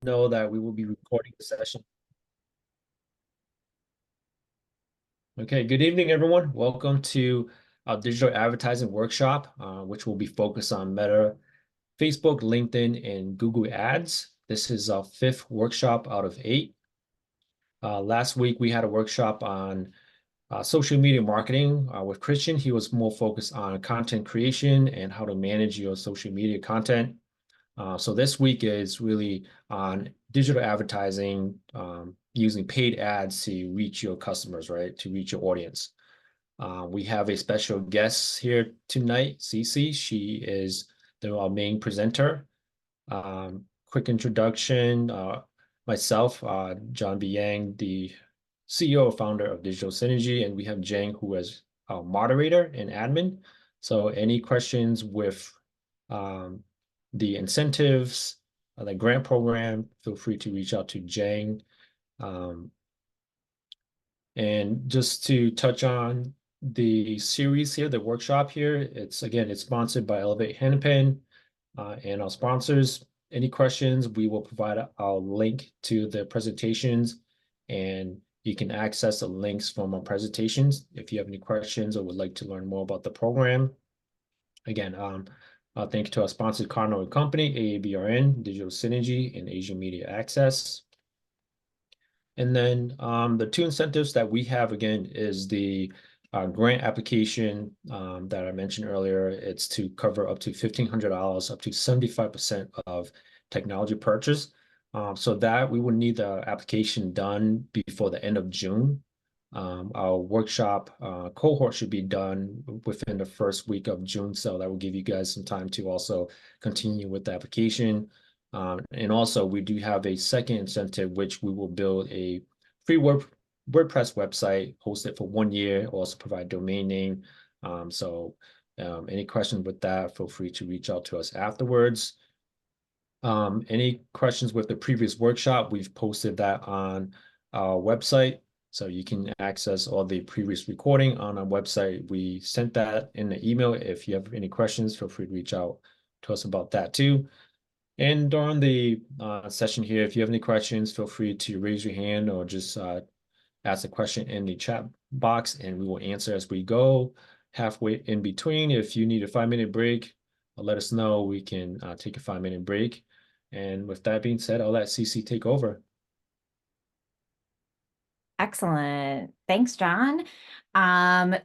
Know that we will be recording the session. Okay, good evening, everyone. Welcome to our digital advertising workshop, which will be focused on Meta, Facebook, LinkedIn, and Google Ads. This is our fifth workshop out of eight. Last week, we had a workshop on social media marketing with Christian. He was more focused on content creation and how to manage your social media content. So this week is really on digital advertising, using paid ads to reach your customers, right? To reach your audience. We have a special guest here tonight, Cece. She is our main presenter. Quick introduction. Myself, John B. Yang, the CEO and founder of Digital Synergy, and we have Jang, who is our moderator and admin. So any questions with um, the incentives, the grant program, feel free to reach out to Jang. Um, and just to touch on the series here, the workshop here, it's sponsored by Elevate Hennepin and our sponsors. Any questions, we will provide our link to the presentations, and you can access the links from our presentations if you have any questions or would like to learn more about the program. Again, thank you to our sponsors, Cardinal and Company, AABRN, Digital Synergy, and Asian Media Access. And then the two incentives that we have, again, is the grant application that I mentioned earlier. It's to cover up to $1,500, up to 75% of technology purchase. So that we would need the application done before the end of June. Our workshop cohort should be done within the first week of June, so that will give you guys some time to also continue with the application. And also, we do have a second incentive, which we will build a free WordPress website, host it for 1 year, also provide domain name. Any questions with that, feel free to reach out to us afterwards. Any questions with the previous workshop, we've posted that on our website. So you can access all the previous recording on our website. We sent that in the email. If you have any questions, feel free to reach out to us about that too. And during the session here, if you have any questions, feel free to raise your hand or just ask a question in the chat box and we will answer as we go. Halfway in between, if you need a 5-minute break, let us know. We can take a 5-minute break. And with that being said, I'll let CC take over. Excellent. Thanks, John.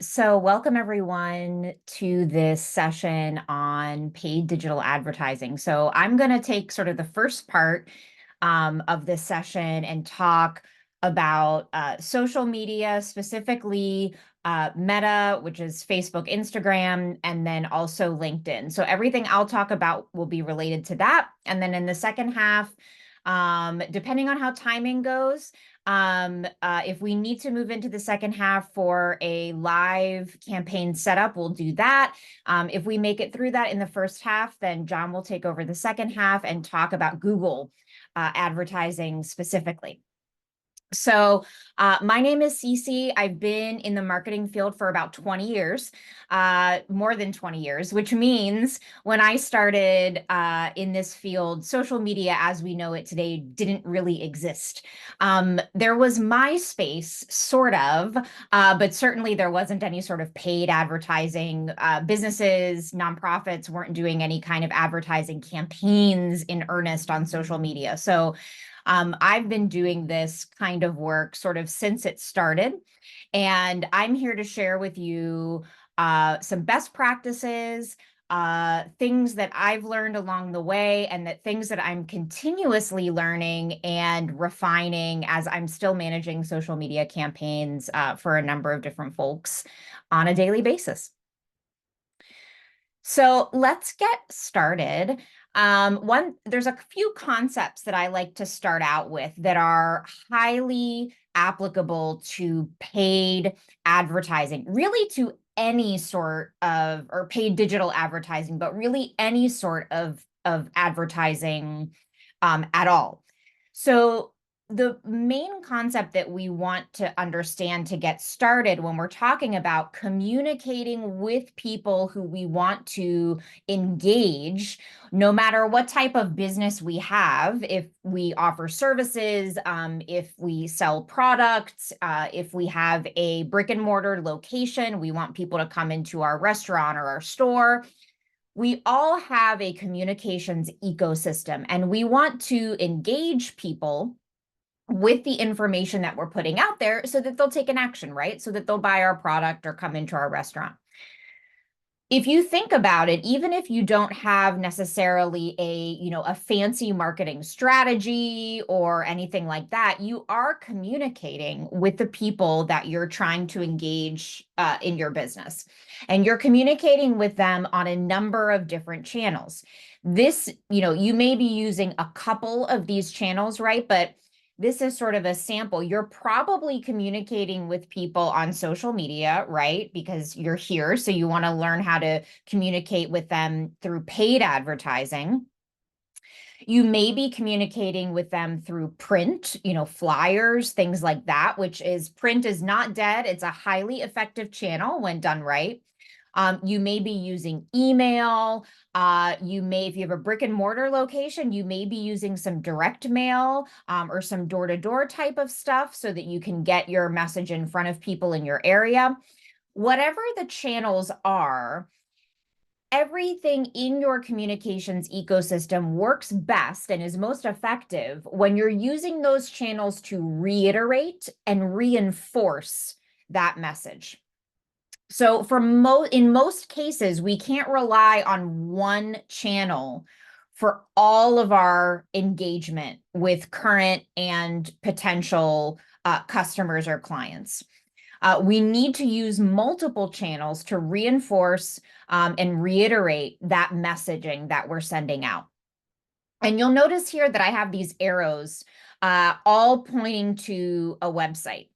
So welcome everyone to this session on paid digital advertising. So I'm going to take sort of the first part of this session and talk about social media, specifically Meta, which is Facebook, Instagram, and then also LinkedIn. So everything I'll talk about will be related to that. And then in the second half, depending on how timing goes, if we need to move into the second half for a live campaign setup, we'll do that. If we make it through that in the first half, then John will take over the second half and talk about Google advertising specifically. So my name is Cece. I've been in the marketing field for about 20 years, more than 20 years, which means when I started in this field, social media as we know it today didn't really exist. There was MySpace, sort of, but certainly there wasn't any sort of paid advertising. Businesses, nonprofits weren't doing any kind of advertising campaigns in earnest on social media. So I've been doing this kind of work sort of since it started, and I'm here to share with you some best practices, things that I've learned along the way, and things that I'm continuously learning and refining as I'm still managing social media campaigns for a number of different folks on a daily basis. So let's get started. There's a few concepts that I like to start out with that are highly applicable to paid advertising, really to any sort of, or paid digital advertising, but really any sort of advertising at all. So the main concept that we want to understand to get started when we're talking about communicating with people who we want to engage, no matter what type of business we have, if we offer services, if we sell products, if we have a brick and mortar location, we want people to come into our restaurant or our store. We all have a communications ecosystem, and we want to engage people with the information that we're putting out there so that they'll take an action, right? So that they'll buy our product or come into our restaurant. If you think about it, even if you don't have necessarily a fancy marketing strategy or anything like that, you are communicating with the people that you're trying to engage in your business. And you're communicating with them on a number of different channels. You may be using a couple of these channels, right? But this is sort of a sample. You're probably communicating with people on social media, right? Because you're here, so you want to learn how to communicate with them through paid advertising. You may be communicating with them through print, flyers, things like that, print is not dead. It's a highly effective channel when done right. You may be using email. If you have a brick and mortar location, you may be using some direct mail or some door-to-door type of stuff so that you can get your message in front of people in your area. Whatever the channels are, everything in your communications ecosystem works best and is most effective when you're using those channels to reiterate and reinforce that message. So in most cases, we can't rely on one channel for all of our engagement with current and potential customers or clients. We need to use multiple channels to reinforce and reiterate that messaging that we're sending out. And you'll notice here that I have these arrows all pointing to a website.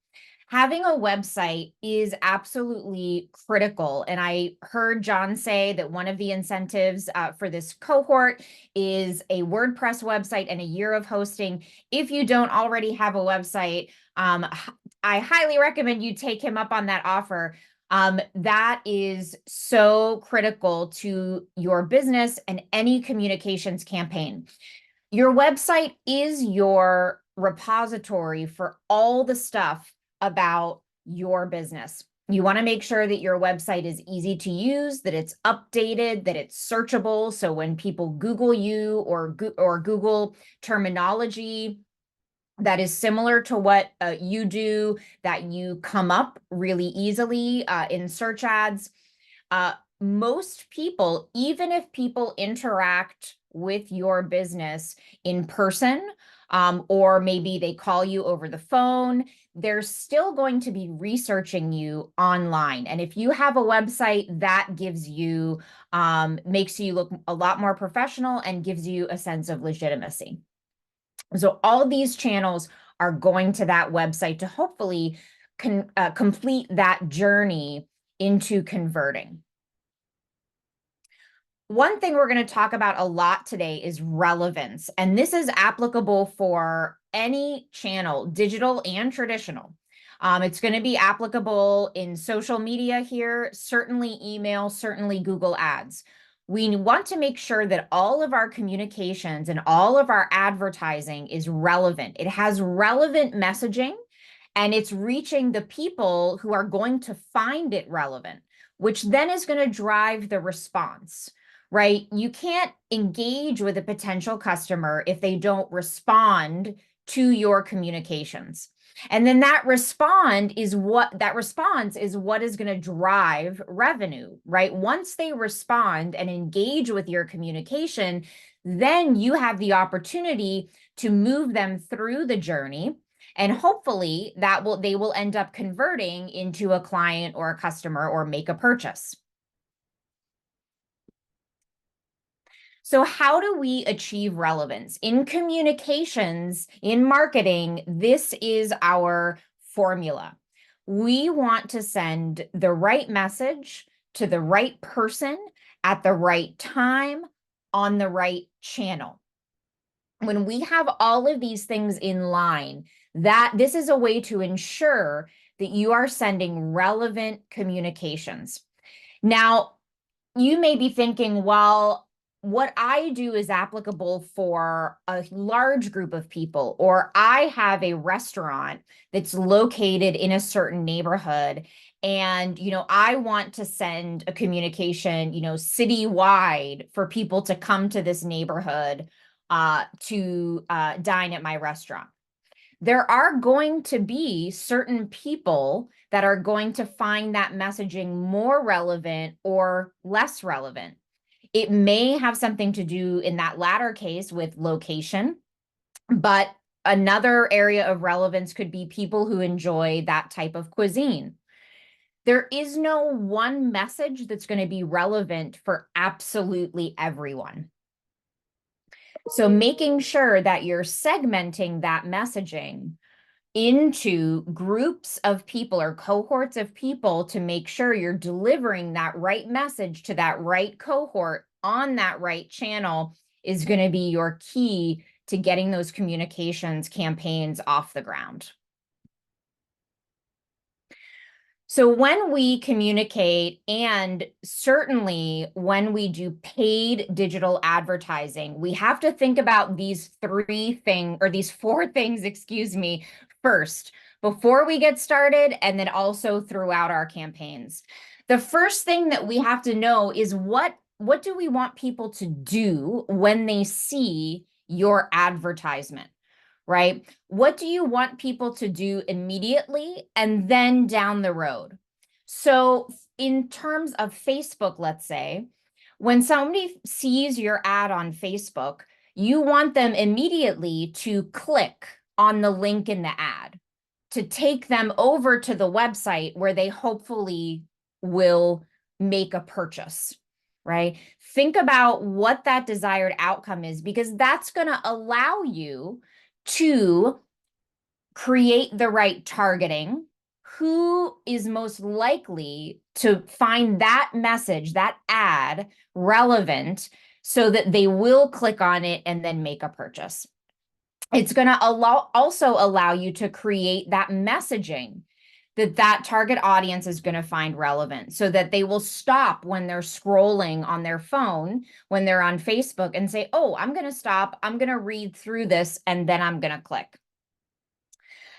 Having a website is absolutely critical. And I heard John say that one of the incentives for this cohort is a WordPress website and a year of hosting. If you don't already have a website, I highly recommend you take him up on that offer. That is so critical to your business and any communications campaign. Your website is your repository for all the stuff about your business. You want to make sure that your website is easy to use, that it's updated, that it's searchable. So when people Google you or Google terminology that is similar to what you do, that you come up really easily in search ads. Most people, even if people interact with your business in person, or maybe they call you over the phone, they're still going to be researching you online. And if you have a website, that makes you look a lot more professional and gives you a sense of legitimacy. So all these channels are going to that website to hopefully complete that journey into converting. One thing we're going to talk about a lot today is relevance, and this is applicable for any channel, digital and traditional. It's going to be applicable in social media here, certainly email, certainly Google Ads. We want to make sure that all of our communications and all of our advertising is relevant. It has relevant messaging, and it's reaching the people who are going to find it relevant, which then is going to drive the response. Right? You can't engage with a potential customer if they don't respond to your communications. And then that response is what is going to drive revenue, right? Once they respond and engage with your communication, then you have the opportunity to move them through the journey. And hopefully they will end up converting into a client or a customer or make a purchase. So how do we achieve relevance? In communications, in marketing, this is our formula. We want to send the right message to the right person at the right time on the right channel. When we have all of these things in line, that this is a way to ensure that you are sending relevant communications. Now, you may be thinking, well, what I do is applicable for a large group of people, or I have a restaurant that's located in a certain neighborhood. And, I want to send a communication, citywide for people to come to this neighborhood to dine at my restaurant. There are going to be certain people that are going to find that messaging more relevant or less relevant. It may have something to do in that latter case with location, but another area of relevance could be people who enjoy that type of cuisine. There is no one message that's going to be relevant for absolutely everyone. So making sure that you're segmenting that messaging into groups of people or cohorts of people to make sure you're delivering that right message to that right cohort on that right channel is going to be your key to getting those communications campaigns off the ground. So when we communicate, and certainly when we do paid digital advertising, we have to think about these these four things, excuse me, first, before we get started, and then also throughout our campaigns. The first thing that we have to know is what do we want people to do when they see your advertisement? Right? What do you want people to do immediately and then down the road? So, in terms of Facebook, let's say, when somebody sees your ad on Facebook, you want them immediately to click on the link in the ad to take them over to the website where they hopefully will make a purchase, right? Think about what that desired outcome is, because that's going to allow you to create the right targeting. Who is most likely to find that message, that ad, relevant so that they will click on it and then make a purchase? It's going to also allow you to create that messaging that target audience is going to find relevant, so that they will stop when they're scrolling on their phone, when they're on Facebook, and say, oh, I'm going to stop, I'm going to read through this, and then I'm going to click.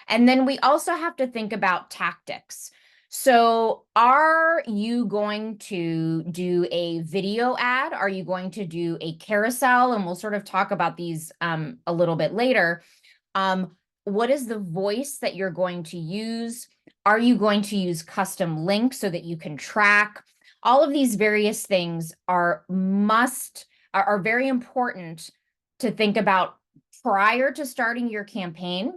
And then we also have to think about tactics. So are you going to do a video ad? Are you going to do a carousel? And we'll sort of talk about these a little bit later. What is the voice that you're going to use? Are you going to use custom links so that you can track? All of these various things are very important to think about prior to starting your campaign,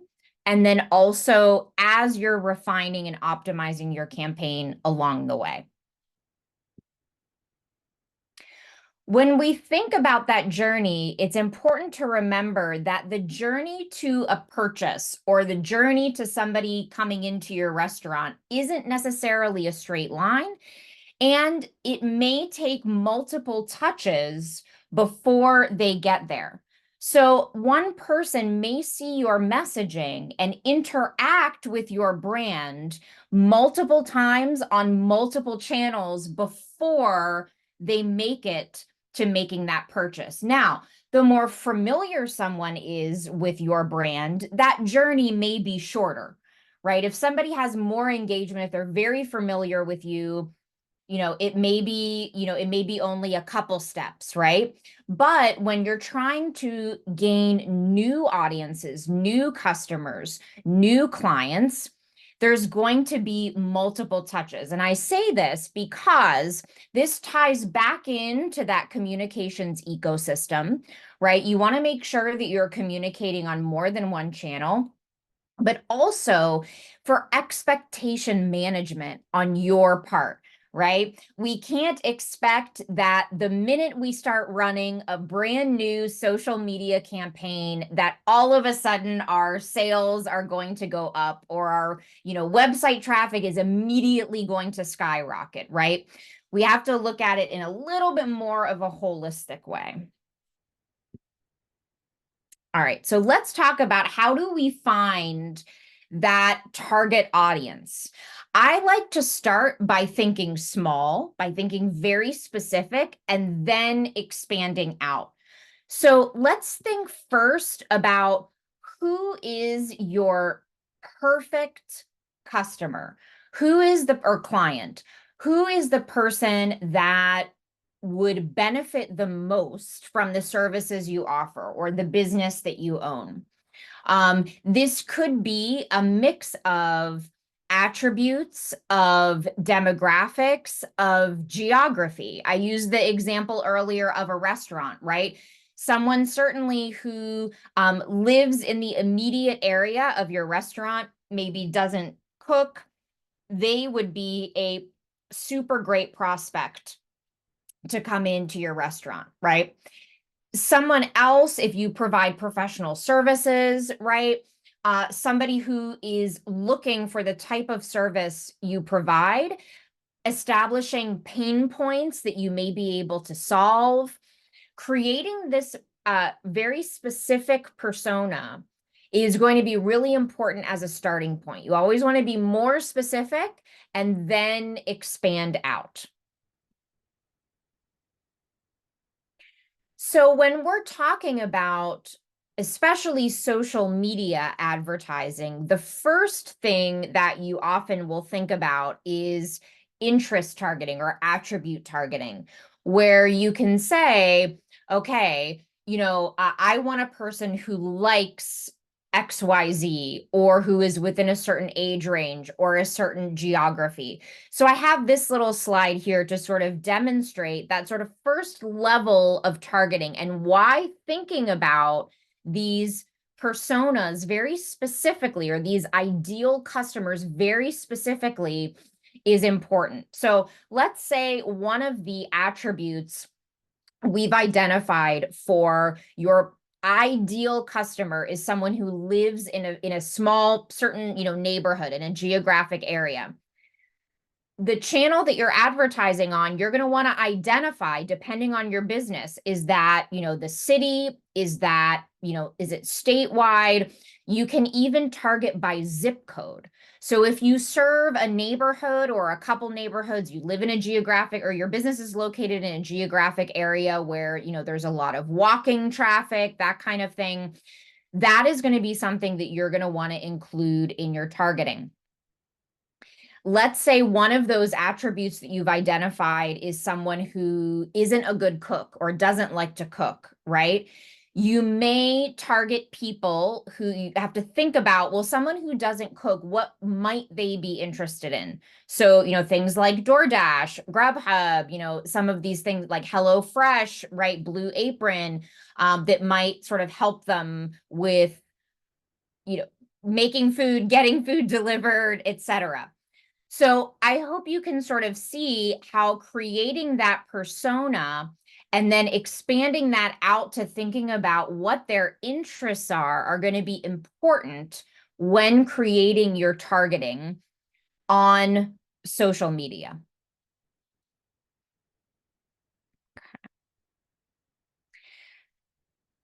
and then also as you're refining and optimizing your campaign along the way. When we think about that journey, it's important to remember that the journey to a purchase, or the journey to somebody coming into your restaurant, isn't necessarily a straight line, and it may take multiple touches before they get there. So one person may see your messaging and interact with your brand multiple times on multiple channels before they make it to making that purchase. Now, the more familiar someone is with your brand, that journey may be shorter, right? If somebody has more engagement, if they're very familiar with you, it may be only a couple steps, right? But when you're trying to gain new audiences, new customers, new clients, there's going to be multiple touches. And I say this because this ties back into that communications ecosystem, right? You want to make sure that you're communicating on more than one channel, but also for expectation management on your part, right? We can't expect that the minute we start running a brand new social media campaign, that all of a sudden our sales are going to go up, or our, website traffic is immediately going to skyrocket, right? We have to look at it in a little bit more of a holistic way. All right, so let's talk about how do we find that target audience. I like to start by thinking small, by thinking very specific, and then expanding out. So let's think first about who is your perfect customer? Who is the or client? Who is the person that would benefit the most from the services you offer or the business that you own? This could be a mix of attributes, of demographics, of geography. I used the example earlier of a restaurant, right? Someone certainly who lives in the immediate area of your restaurant, maybe doesn't cook, they would be a super great prospect to come into your restaurant, right? Someone else, if you provide professional services, right? Somebody who is looking for the type of service you provide, establishing pain points that you may be able to solve, creating this very specific persona is going to be really important as a starting point. You always want to be more specific and then expand out. So when we're talking about especially social media advertising, the first thing that you often will think about is interest targeting or attribute targeting, where you can say, okay, I want a person who likes XYZ or who is within a certain age range or a certain geography. So I have this little slide here to sort of demonstrate that sort of first level of targeting and why thinking about these personas very specifically, or these ideal customers very specifically, is important. So let's say one of the attributes we've identified for your ideal customer is someone who lives in a small certain neighborhood in a geographic area. The channel that you're advertising on, you're going to want to identify, depending on your business, is that the city, is that is it statewide? You can even target by zip code. So if you serve a neighborhood or a couple neighborhoods, you live in a geographic, or your business is located in a geographic area where there's a lot of walking traffic, that kind of thing, that is going to be something that you're going to want to include in your targeting. Let's say one of those attributes that you've identified is someone who isn't a good cook or doesn't like to cook, right? You may target people who you have to think about, well, someone who doesn't cook, what might they be interested in? So, things like DoorDash, Grubhub, some of these things like HelloFresh, right? Blue Apron, that might sort of help them with, making food, getting food delivered, etc. So I hope you can sort of see how creating that persona and then expanding that out to thinking about what their interests are going to be important when creating your targeting on social media.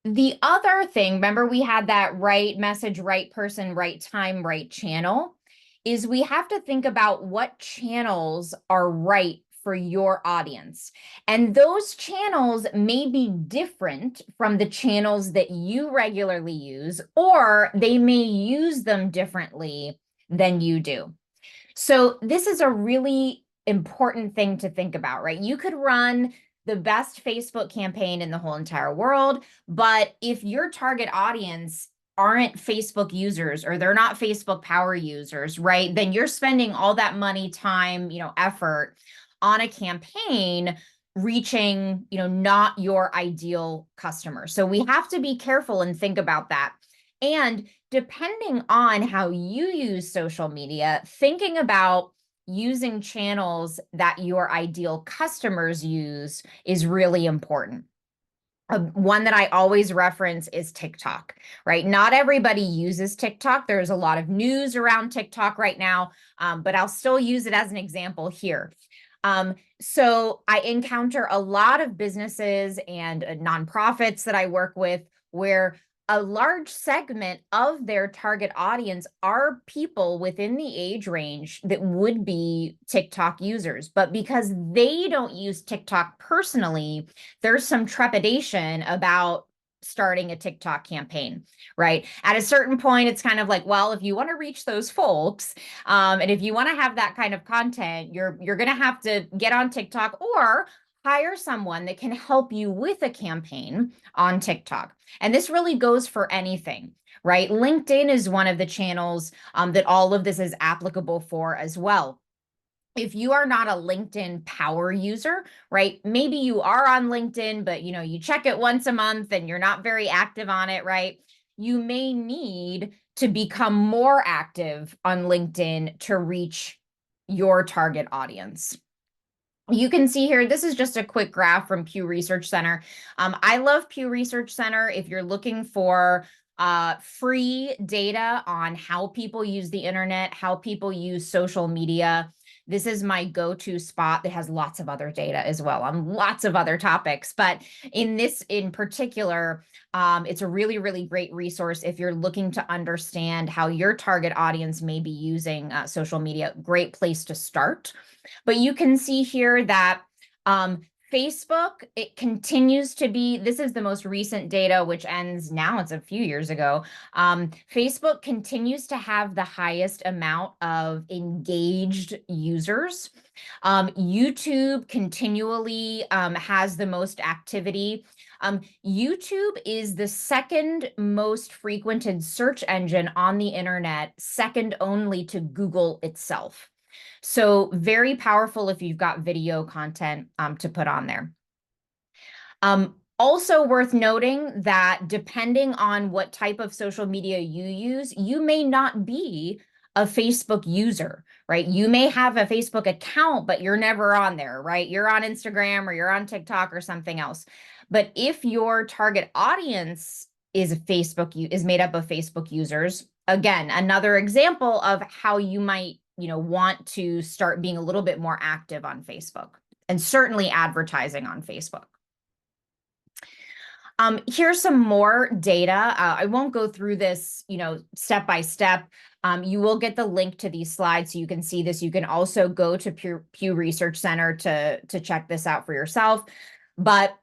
The other thing, remember we had that right message, right person, right time, right channel, is we have to think about what channels are right for your audience. And those channels may be different from the channels that you regularly use, or they may use them differently than you do. So this is a really important thing to think about, right? You could run the best Facebook campaign in the whole entire world, but if your target audience aren't Facebook users or they're not Facebook power users, right? Then you're spending all that money, time, effort on a campaign reaching, not your ideal customer. So we have to be careful and think about that. And depending on how you use social media, thinking about using channels that your ideal customers use is really important. One that I always reference is TikTok, right? Not everybody uses TikTok. There's a lot of news around TikTok right now, but I'll still use it as an example here. So I encounter a lot of businesses and nonprofits that I work with where a large segment of their target audience are people within the age range that would be TikTok users. But because they don't use TikTok personally, there's some trepidation about starting a TikTok campaign, right? At a certain point, it's kind of like, well, if you want to reach those folks, and if you want to have that kind of content, you're going to have to get on TikTok or hire someone that can help you with a campaign on TikTok. And this really goes for anything, right? LinkedIn is one of the channels that all of this is applicable for as well. If you are not a LinkedIn power user, right? Maybe you are on LinkedIn, but you check it once a month and you're not very active on it, right? You may need to become more active on LinkedIn to reach your target audience. You can see here, this is just a quick graph from Pew Research Center. I love Pew Research Center. If you're looking for free data on how people use the internet, how people use social media, this is my go-to spot that has lots of other data as well on lots of other topics. But in this in particular, it's a really, really great resource if you're looking to understand how your target audience may be using social media. Great place to start. But you can see here that Facebook, it continues to be, this is the most recent data, which ends now, it's a few years ago. Facebook continues to have the highest amount of engaged users. YouTube continually has the most activity. YouTube is the second most frequented search engine on the internet, second only to Google itself. So very powerful if you've got video content to put on there. Also worth noting that depending on what type of social media you use, you may not be a Facebook user, right? You may have a Facebook account, but you're never on there, right? You're on Instagram or you're on TikTok or something else. But if your target audience is made up of Facebook users, again, another example of how you might want to start being a little bit more active on Facebook and certainly advertising on Facebook. Here's some more data. I won't go through this, step by step. You will get the link to these slides so you can see this. You can also go to Pew Research Center to check this out for yourself. But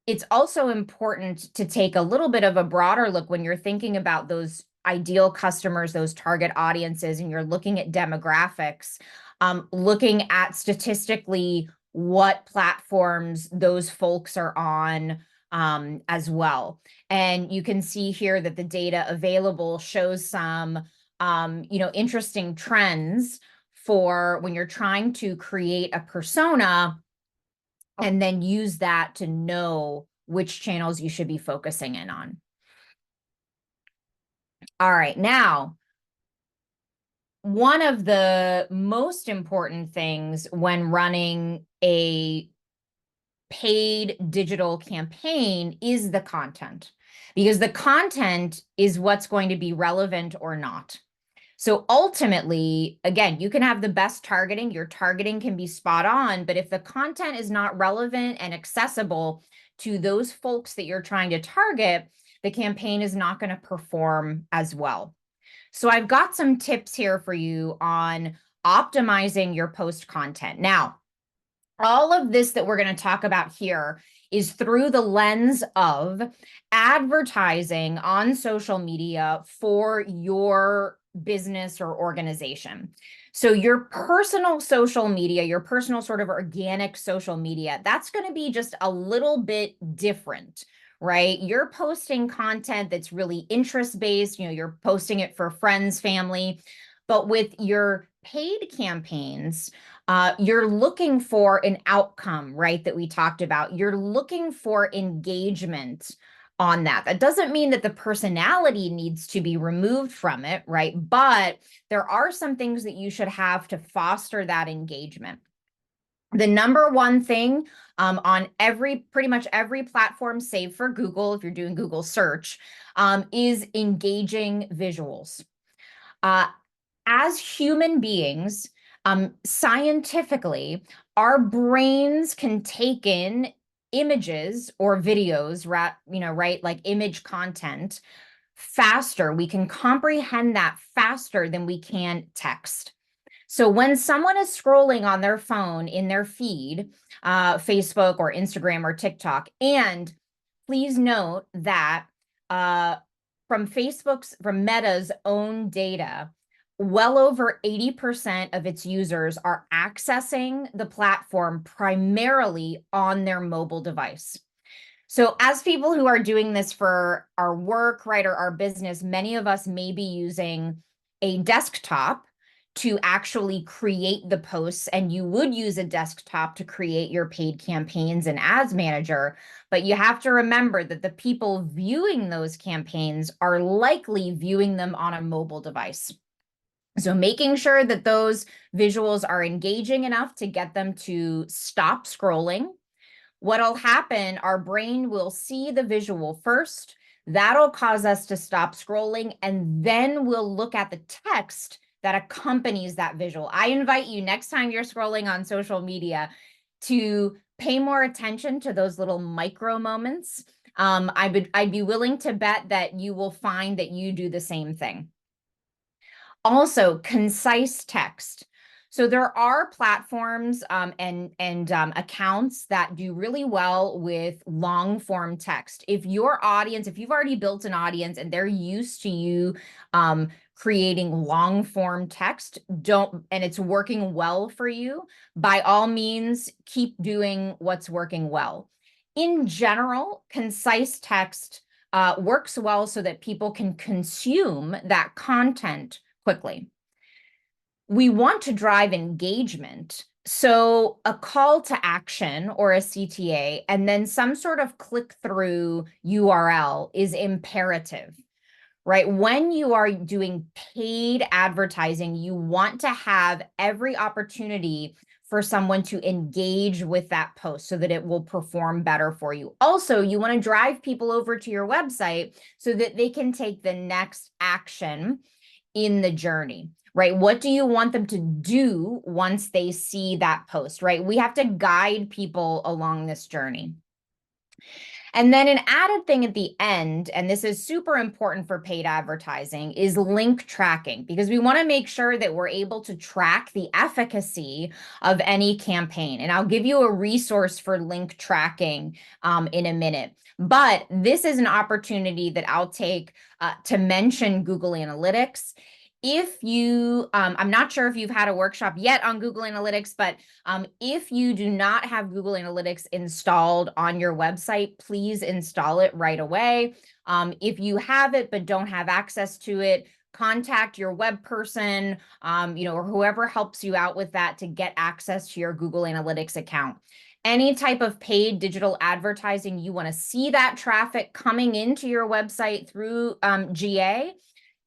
it's also important to take a little bit of a broader look when you're thinking about those ideal customers, those target audiences, and you're looking at demographics, looking at statistically what platforms those folks are on as well. And you can see here that the data available shows some, interesting trends for when you're trying to create a persona and then use that to know which channels you should be focusing in on. All right, now, one of the most important things when running a paid digital campaign is the content, because the content is what's going to be relevant or not. So ultimately, again, you can have the best targeting, your targeting can be spot on, but if the content is not relevant and accessible to those folks that you're trying to target, the campaign is not going to perform as well. So I've got some tips here for you on optimizing your post content. Now, all of this that we're going to talk about here is through the lens of advertising on social media for your business or organization. So your personal social media, your personal sort of organic social media, that's going to be just a little bit different, right? You're posting content that's really interest-based, you're posting it for friends, family, but with your paid campaigns, you're looking for an outcome, right, that we talked about. You're looking for engagement on that. That doesn't mean that the personality needs to be removed from it, right? But there are some things that you should have to foster that engagement. The number one thing on pretty much every platform, save for Google, if you're doing Google search, is engaging visuals. As human beings, scientifically, our brains can take in images or videos, right, like image content faster. We can comprehend that faster than we can text. So when someone is scrolling on their phone in their feed, Facebook or Instagram or TikTok, and please note that from Meta's own data, well over 80% of its users are accessing the platform primarily on their mobile device. So as people who are doing this for our work, right, or our business, many of us may be using a desktop to actually create the posts, and you would use a desktop to create your paid campaigns and ads manager. But you have to remember that the people viewing those campaigns are likely viewing them on a mobile device. So making sure that those visuals are engaging enough to get them to stop scrolling. What'll happen, our brain will see the visual first. That'll cause us to stop scrolling, and then we'll look at the text that accompanies that visual. I invite you next time you're scrolling on social media to pay more attention to those little micro moments. I'd be willing to bet that you will find that you do the same thing. Also, concise text. So there are platforms and accounts that do really well with long form text. If your audience, if you've already built an audience and they're used to you creating long form text, and it's working well for you, by all means, keep doing what's working well. In general, concise text works well so that people can consume that content quickly. We want to drive engagement. So a call to action or a CTA and then some sort of click-through URL is imperative, right? When you are doing paid advertising, you want to have every opportunity for someone to engage with that post so that it will perform better for you. Also, you want to drive people over to your website so that they can take the next action in the journey, right? What do you want them to do once they see that post, right? We have to guide people along this journey. And then an added thing at the end, and this is super important for paid advertising, is link tracking, because we want to make sure that we're able to track the efficacy of any campaign. And I'll give you a resource for link tracking in a minute. But this is an opportunity that I'll take to mention Google Analytics. If you, I'm not sure if you've had a workshop yet on Google Analytics, but if you do not have Google Analytics installed on your website, please install it right away. If you have it but don't have access to it, contact your web person, or whoever helps you out with that to get access to your Google Analytics account. Any type of paid digital advertising, you want to see that traffic coming into your website through GA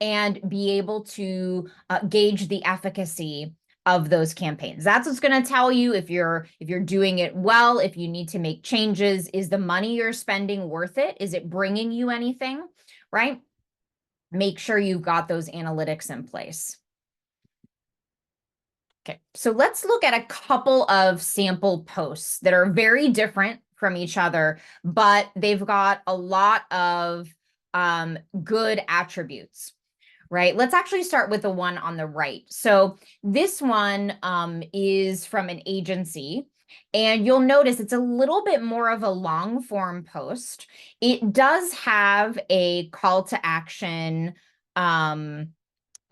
and be able to gauge the efficacy of those campaigns. That's what's going to tell you if you're doing it well, if you need to make changes. Is the money you're spending worth it? Is it bringing you anything, right? Make sure you've got those analytics in place. Okay, so let's look at a couple of sample posts that are very different from each other, but they've got a lot of good attributes. Right. Let's actually start with the one on the right. So this one is from an agency, and you'll notice it's a little bit more of a long form post. It does have a call to action,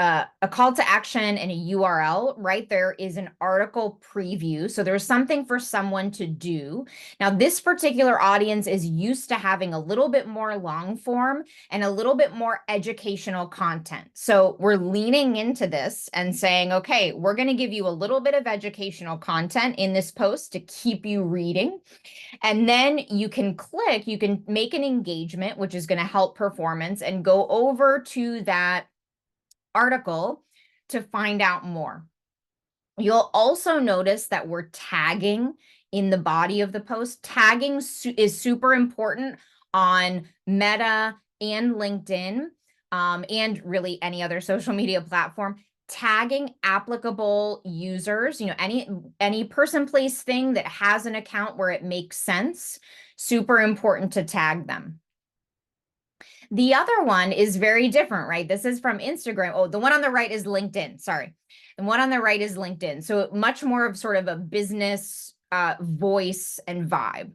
a call to action and a URL, right? There is an article preview. So there's something for someone to do. Now, this particular audience is used to having a little bit more long form and a little bit more educational content. So we're leaning into this and saying, okay, we're going to give you a little bit of educational content in this post to keep you reading. And then you can make an engagement, which is going to help performance, and go over to that article to find out more. You'll also notice that we're tagging in the body of the post. Tagging is super important on Meta and LinkedIn, and really any other social media platform. Tagging applicable users, any person, place, thing that has an account where it makes sense, super important to tag them. The other one is very different, right? This is from Instagram. Oh, the one on the right is LinkedIn. Sorry. The one on the right is LinkedIn. So much more of sort of a business voice and vibe.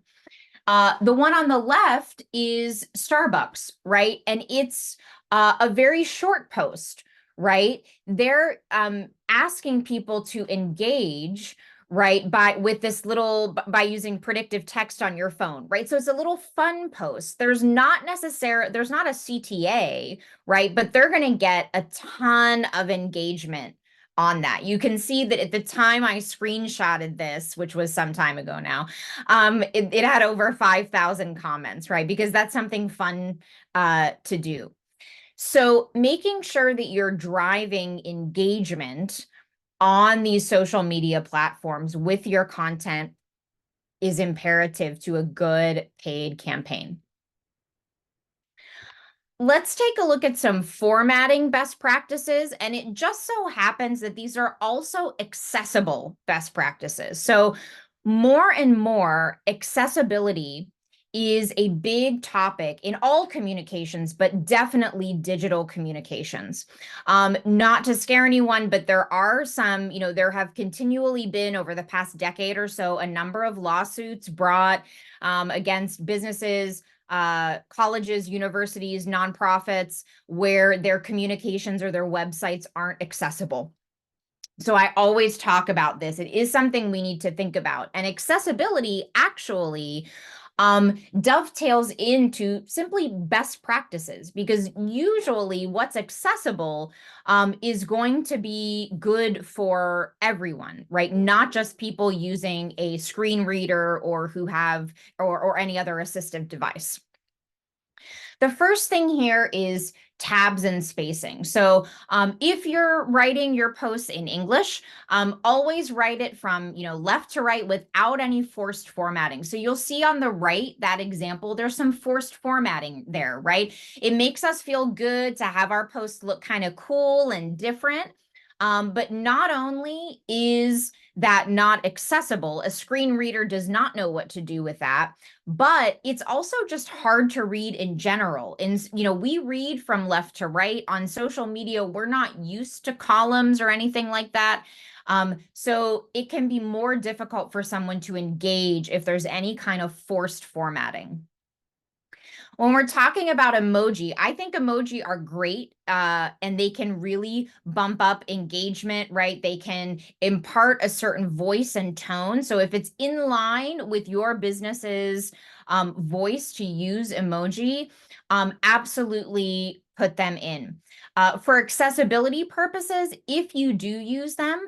The one on the left is Starbucks, right? And it's a very short post, right? They're asking people to engage, right, with this little by using predictive text on your phone, right? So it's a little fun post. There's not a CTA, right? But they're going to get a ton of engagement on that. You can see that at the time I screenshotted this, which was some time ago now, it had over 5,000 comments, right? Because that's something fun to do. So making sure that you're driving engagement on these social media platforms with your content is imperative to a good paid campaign. Let's take a look at some formatting best practices, and it just so happens that these are also accessible best practices. So more and more accessibility is a big topic in all communications, but definitely digital communications. Not to scare anyone, but there are some, there have continually been over the past decade or so, a number of lawsuits brought against businesses, colleges, universities, nonprofits, where their communications or their websites aren't accessible. So I always talk about this. It is something we need to think about. And accessibility actually dovetails into simply best practices, because usually what's accessible is going to be good for everyone, right? Not just people using a screen reader or who have or any other assistive device. The first thing here is tabs and spacing. So if you're writing your posts in English, always write it from left to right without any forced formatting. So you'll see on the right, that example, there's some forced formatting there, right? It makes us feel good to have our posts look kind of cool and different. But not only is that not accessible, a screen reader does not know what to do with that, but it's also just hard to read in general. And, we read from left to right on social media. We're not used to columns or anything like that. So it can be more difficult for someone to engage if there's any kind of forced formatting. When we're talking about emoji, I think emoji are great and they can really bump up engagement, right? They can impart a certain voice and tone. So if it's in line with your business's voice to use emoji, absolutely put them in. For accessibility purposes, if you do use them,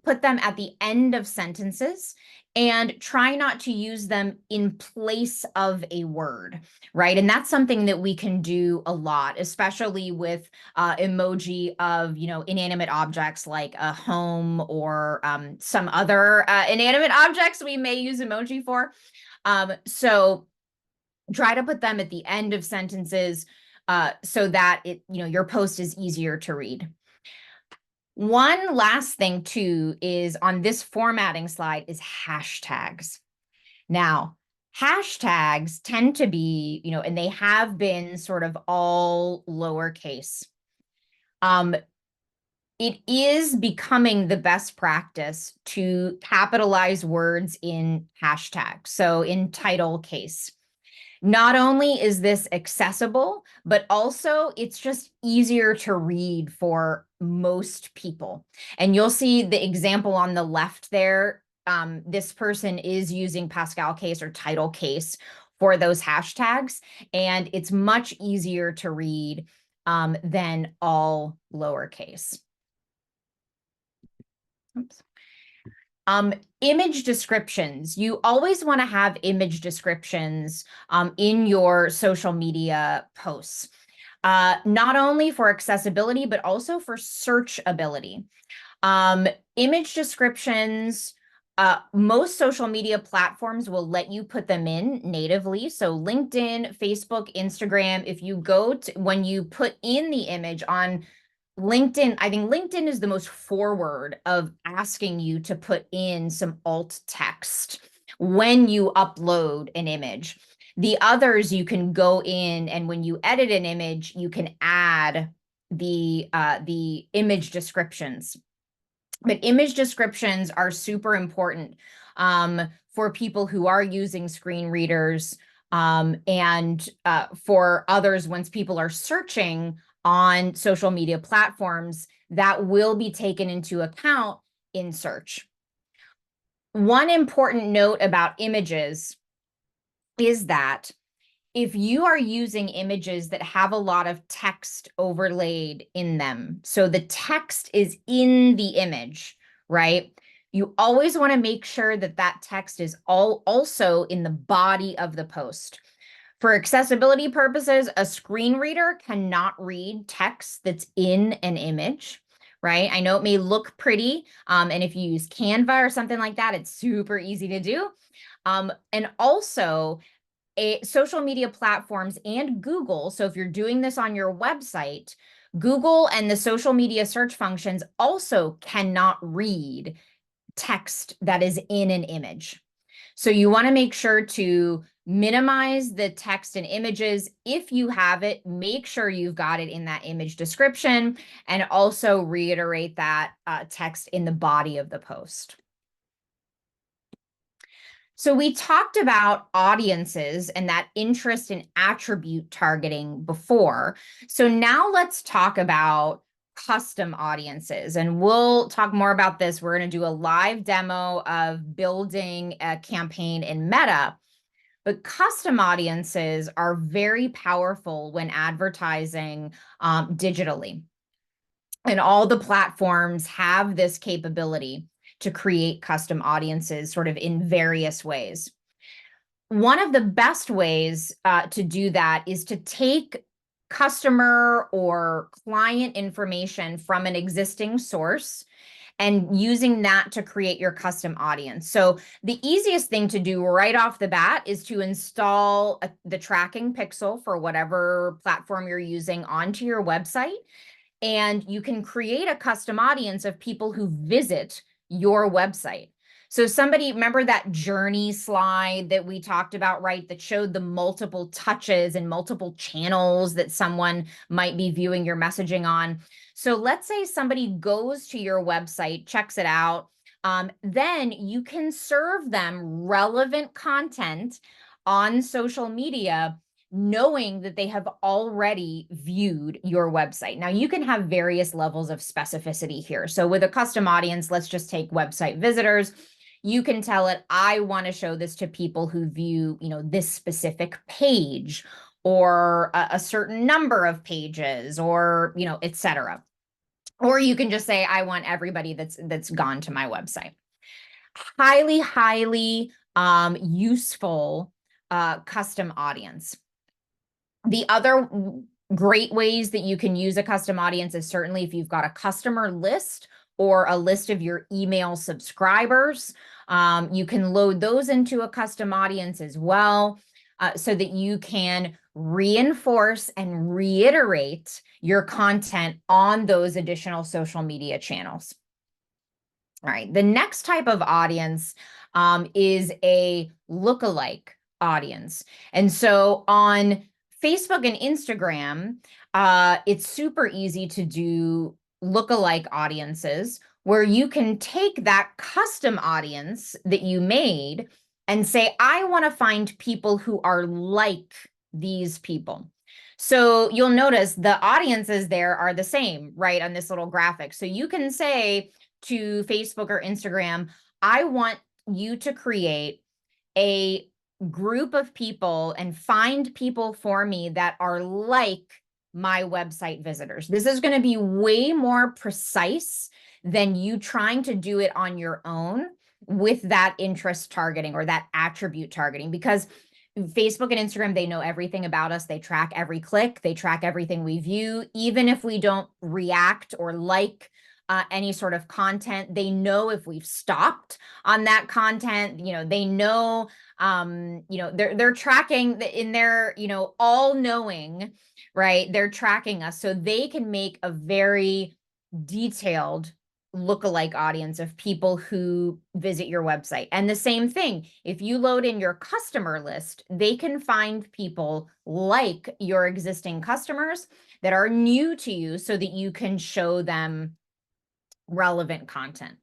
put them at the end of sentences and try not to use them in place of a word, right? And that's something that we can do a lot, especially with emoji of, inanimate objects like a home or some other inanimate objects we may use emoji for. So try to put them at the end of sentences so that your post is easier to read. One last thing too is on this formatting slide is hashtags. Now, hashtags tend to be, and they have been sort of all lowercase. It is becoming the best practice to capitalize words in hashtags. So in title case. Not only is this accessible, but also it's just easier to read for most people. And you'll see the example on the left there. This person is using Pascal case or title case for those hashtags, and it's much easier to read than all lowercase. Oops. Image descriptions. You always want to have image descriptions in your social media posts, not only for accessibility, but also for searchability. Image descriptions, most social media platforms will let you put them in natively. So LinkedIn, Facebook, Instagram, if you go to, when you put in the image on LinkedIn, I think LinkedIn is the most forward of asking you to put in some alt text when you upload an image. The others, you can go in, and when you edit an image, you can add the image descriptions. But image descriptions are super important for people who are using screen readers, and for others, once people are searching on social media platforms, that will be taken into account in search. One important note about images is that if you are using images that have a lot of text overlaid in them, so the text is in the image, right? You always want to make sure that that text is also in the body of the post. For accessibility purposes, a screen reader cannot read text that's in an image, right? I know it may look pretty, and if you use Canva or something like that, it's super easy to do. And also, social media platforms and Google. So if you're doing this on your website, Google and the social media search functions also cannot read text that is in an image. So you want to make sure to minimize the text and images. If you have it, make sure you've got it in that image description, and also reiterate that text in the body of the post. So we talked about audiences and that interest and attribute targeting before. So now let's talk about custom audiences, and we'll talk more about this. We're going to do a live demo of building a campaign in Meta. But custom audiences are very powerful when advertising digitally. And all the platforms have this capability to create custom audiences sort of in various ways. One of the best ways to do that is to take customer or client information from an existing source and using that to create your custom audience. So the easiest thing to do right off the bat is to install the tracking pixel for whatever platform you're using onto your website. And you can create a custom audience of people who visit your website. So somebody, remember that journey slide that we talked about, right? That showed the multiple touches and multiple channels that someone might be viewing your messaging on. So let's say somebody goes to your website, checks it out, then you can serve them relevant content on social media, knowing that they have already viewed your website. Now, you can have various levels of specificity here. So with a custom audience, let's just take website visitors. You can tell it, I want to show this to people who view, this specific page, or a certain number of pages, or, et cetera. Or you can just say, I want everybody that's gone to my website. Highly, highly useful custom audience. The other great ways that you can use a custom audience is certainly if you've got a customer list or a list of your email subscribers. You can load those into a custom audience as well, so that you can reinforce and reiterate your content on those additional social media channels. All right, the next type of audience is a lookalike audience. And so on Facebook and Instagram, it's super easy to do lookalike audiences, where you can take that custom audience that you made and say, I want to find people who are like these people. So you'll notice the audiences there are the same, right, on this little graphic. So you can say to Facebook or Instagram, I want you to create a group of people and find people for me that are like my website visitors. This is going to be way more precise than you trying to do it on your own with that interest targeting or that attribute targeting, because Facebook and Instagram, they know everything about us. They track every click. They track everything we view. Even if we don't react or like any sort of content, they know if we've stopped on that content. They know, they're tracking in their, all knowing, right? They're tracking us, so they can make a very detailed lookalike audience of people who visit your website. And the same thing, if you load in your customer list, they can find people like your existing customers that are new to you so that you can show them relevant content.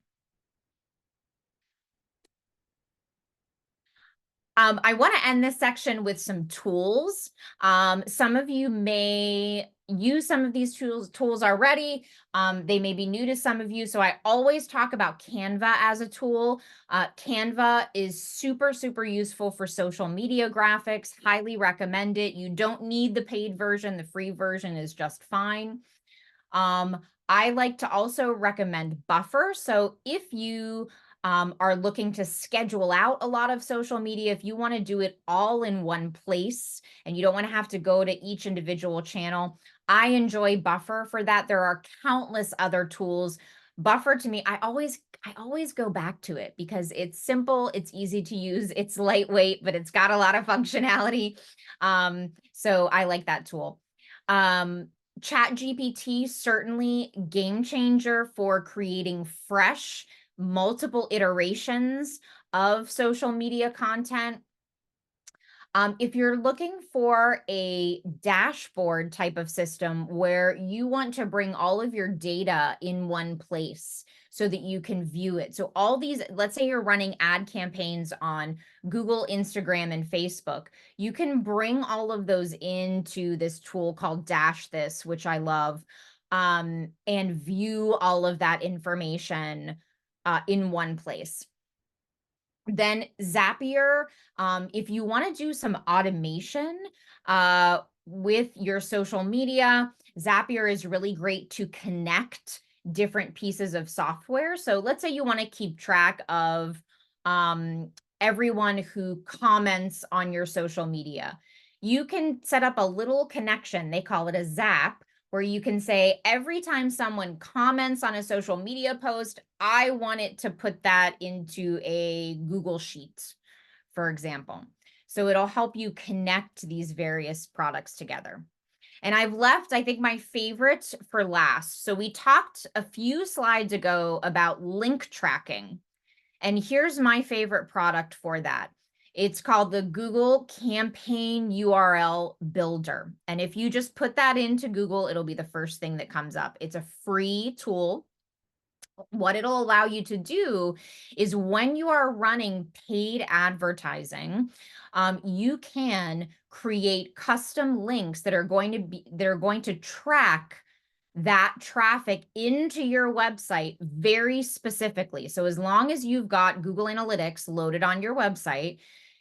I want to end this section with some tools. Some of you may use some of these tools already. They may be new to some of you. So I always talk about Canva as a tool. Canva is super, super useful for social media graphics. Highly recommend it. You don't need the paid version. The free version is just fine. I like to also recommend Buffer. So if you are looking to schedule out a lot of social media, if you want to do it all in one place and you don't want to have to go to each individual channel, I enjoy Buffer for that. There are countless other tools. Buffer to me, I always go back to it because it's simple, it's easy to use, it's lightweight, but it's got a lot of functionality. So I like that tool. ChatGPT, certainly game changer for creating fresh, multiple iterations of social media content. If you're looking for a dashboard type of system where you want to bring all of your data in one place so that you can view it. So all these, let's say you're running ad campaigns on Google, Instagram, and Facebook, you can bring all of those into this tool called Dash This, which I love, and view all of that information in one place. Then Zapier, if you want to do some automation with your social media, Zapier is really great to connect different pieces of software. So let's say you want to keep track of everyone who comments on your social media. You can set up a little connection. They call it a Zap, where you can say, every time someone comments on a social media post, I want it to put that into a Google Sheet, for example. So it'll help you connect these various products together. And I've left, I think, my favorite for last. So we talked a few slides ago about link tracking. And here's my favorite product for that. It's called the Google Campaign URL Builder. And if you just put that into Google, it'll be the first thing that comes up. It's a free tool. What it'll allow you to do is when you are running paid advertising, you can create custom links that are going to track that traffic into your website very specifically. So as long as you've got Google Analytics loaded on your website,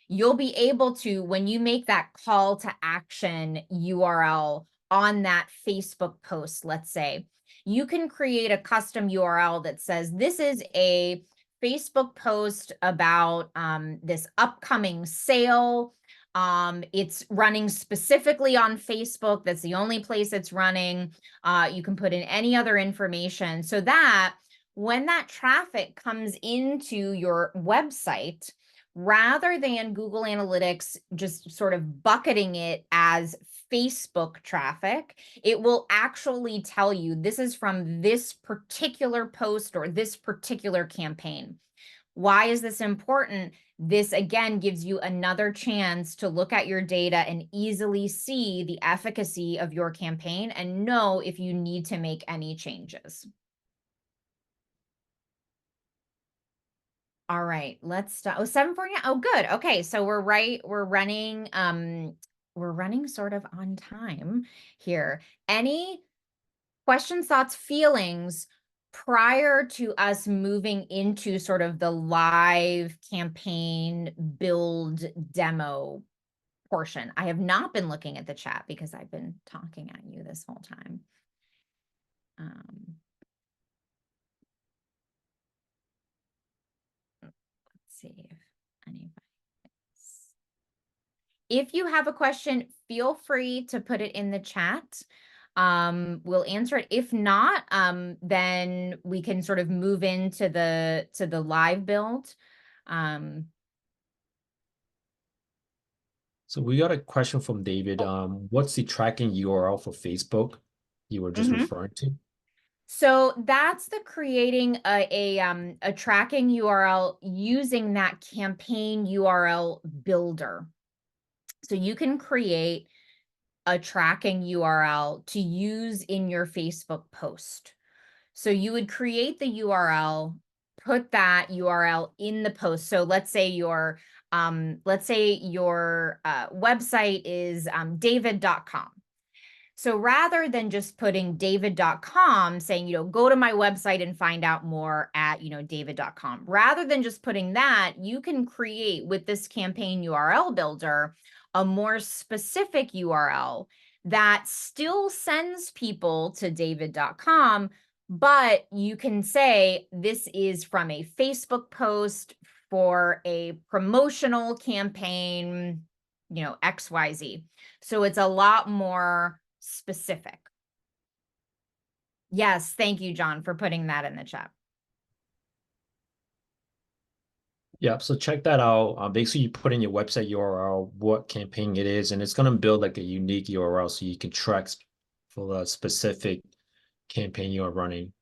you'll be able to, when you make that call to action URL on that Facebook post, let's say, you can create a custom URL that says, this is a Facebook post about this upcoming sale. It's running specifically on Facebook. That's the only place it's running. You can put in any other information so that when that traffic comes into your website, rather than Google Analytics just sort of bucketing it as Facebook traffic, it will actually tell you this is from this particular post or this particular campaign. Why is this important? This, again, gives you another chance to look at your data and easily see the efficacy of your campaign and know if you need to make any changes. All right, let's start. Oh, 7:49. Oh, good. Okay, so we're running sort of on time here. Any questions, thoughts, feelings prior to us moving into sort of the live campaign build demo portion? I have not been looking at the chat because I've been talking at you this whole time. Let's see if anybody is. If you have a question, feel free to put it in the chat. We'll answer it. If not, then we can sort of move into the live build. So we got a question from David. What's the tracking URL for Facebook you were just referring to? So that's the creating a tracking URL using that campaign URL builder. So you can create a tracking URL to use in your Facebook post. So you would create the URL, put that URL in the post. So let's say your website is david.com. So rather than just putting david.com, saying, go to my website and find out more at, david.com, rather than just putting that, you can create with this campaign URL builder a more specific URL that still sends people to david.com, but you can say this is from a Facebook post for a promotional campaign, XYZ. So it's a lot more specific. Yes, thank you, John, for putting that in the chat. Yeah, so check that out. Basically, you put in your website URL, what campaign it is, and it's going to build like a unique URL so you can track for the specific campaign you're running.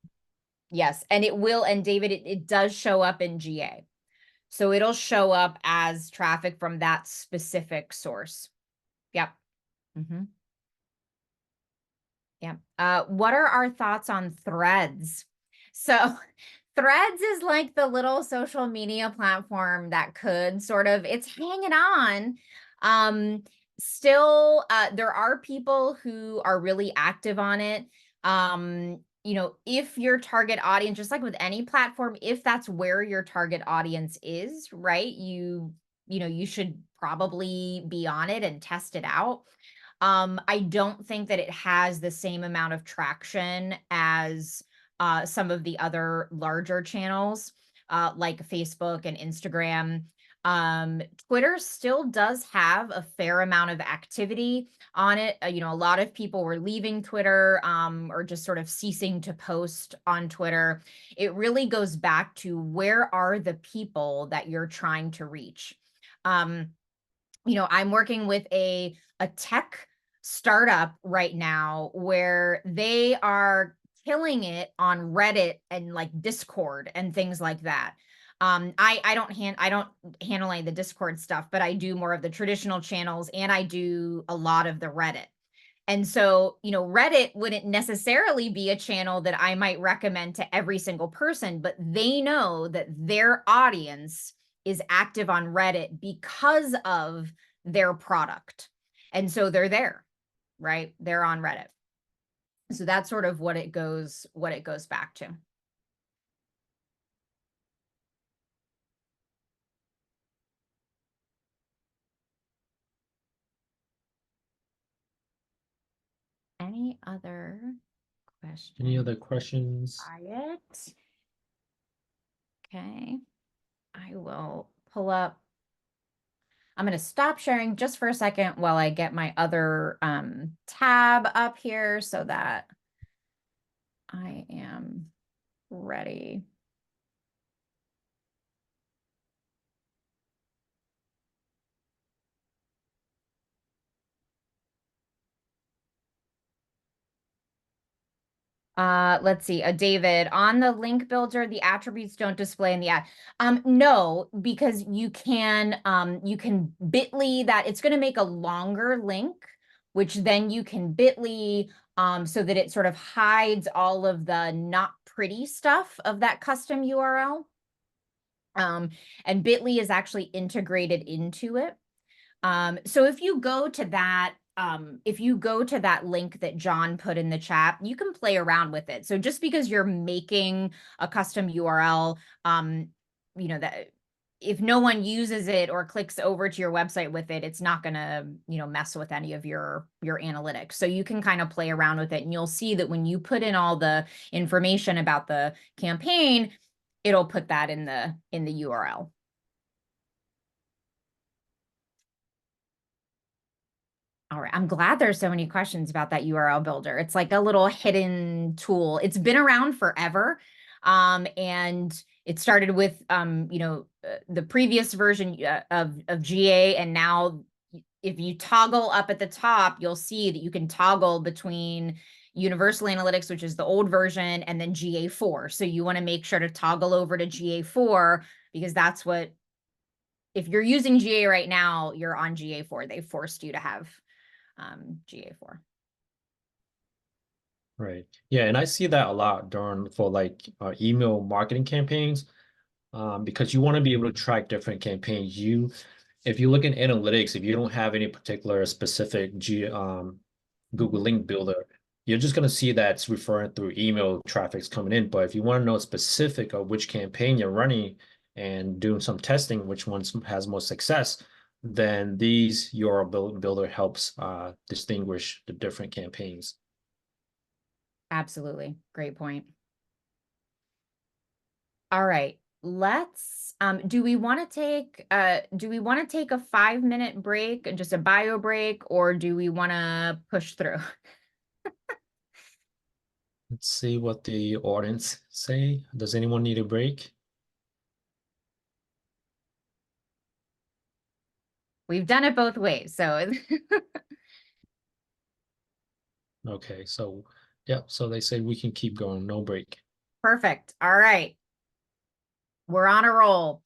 Yes, and it will, and David, it does show up in GA. So it'll show up as traffic from that specific source. Yep. Mm-hmm. Yep. What are our thoughts on Threads? So Threads is like the little social media platform that could sort of, it's hanging on. Still, there are people who are really active on it. If your target audience, just like with any platform, if that's where your target audience is, right, you should probably be on it and test it out. I don't think that it has the same amount of traction as some of the other larger channels like Facebook and Instagram. Twitter still does have a fair amount of activity on it. A lot of people were leaving Twitter or just sort of ceasing to post on Twitter. It really goes back to where are the people that you're trying to reach. I'm working with a tech startup right now where they are killing it on Reddit and like Discord and things like that. I don't handle any of the Discord stuff, but I do more of the traditional channels and I do a lot of the Reddit. And so, Reddit wouldn't necessarily be a channel that I might recommend to every single person, but they know that their audience is active on Reddit because of their product. And so they're there, right? They're on Reddit. So that's sort of what it goes back to. Any other questions? Any other questions? Quiet. Okay. I will pull up. I'm going to stop sharing just for a second while I get my other tab up here so that I am ready. Let's see, David, on the link builder, the attributes don't display in the ad. No, because you can bit.ly that it's going to make a longer link, which then you can bit.ly so that it sort of hides all of the not pretty stuff of that custom URL. And bit.ly is actually integrated into it. So if you go to that link that John put in the chat, you can play around with it. So just because you're making a custom URL, that if no one uses it or clicks over to your website with it, it's not going to, mess with any of your analytics. So you can kind of play around with it and you'll see that when you put in all the information about the campaign, it'll put that in the URL. All right, I'm glad there's so many questions about that URL builder. It's like a little hidden tool. It's been around forever. And it started with, the previous version of GA. And now if you toggle up at the top, you'll see that you can toggle between, Universal Analytics, which is the old version, and then GA4. So you want to make sure to toggle over to GA4 because that's what, if you're using GA right now, you're on GA4. They forced you to have GA4. Right. Yeah, and I see that a lot during for like email marketing campaigns, because you want to be able to track different campaigns. If you look in analytics, if you don't have any particular specific Google Link Builder, you're just going to see that it's referring through email traffic's coming in. But if you want to know specific of which campaign you're running and doing some testing, which one has more success, then these URL Builder helps distinguish the different campaigns. Absolutely. Great point. All right. Let's do we want to take a 5-minute break, just a bio break, or do we want to push through? Let's see what the audience say. Does anyone need a break? We've done it both ways, so Okay, so yeah, so they say we can keep going, no break. perfect. All right. We're on a roll.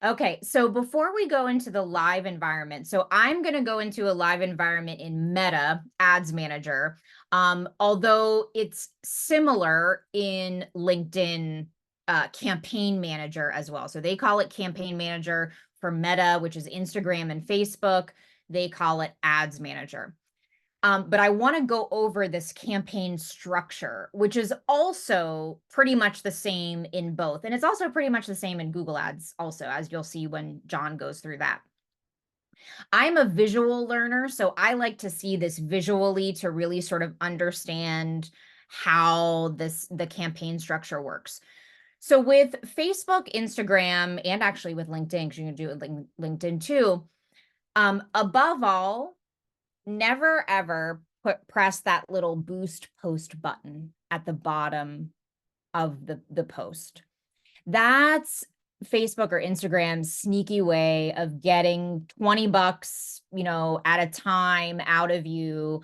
Okay, so before we go into the live environment, so I'm going to go into a live environment in Meta Ads Manager, although it's similar in LinkedIn Campaign Manager as well. So they call it Campaign Manager for Meta, which is Instagram and Facebook. They call it Ads Manager. But I want to go over this campaign structure, which is also pretty much the same in both. And it's also pretty much the same in Google Ads also, as you'll see when John goes through that. I'm a visual learner, so I like to see this visually to really sort of understand how the campaign structure works. So with Facebook, Instagram, and actually with LinkedIn, because you can do it with LinkedIn too, above all, never ever press that little boost post button at the bottom of the post. That's Facebook or Instagram's sneaky way of getting 20 bucks, at a time out of you,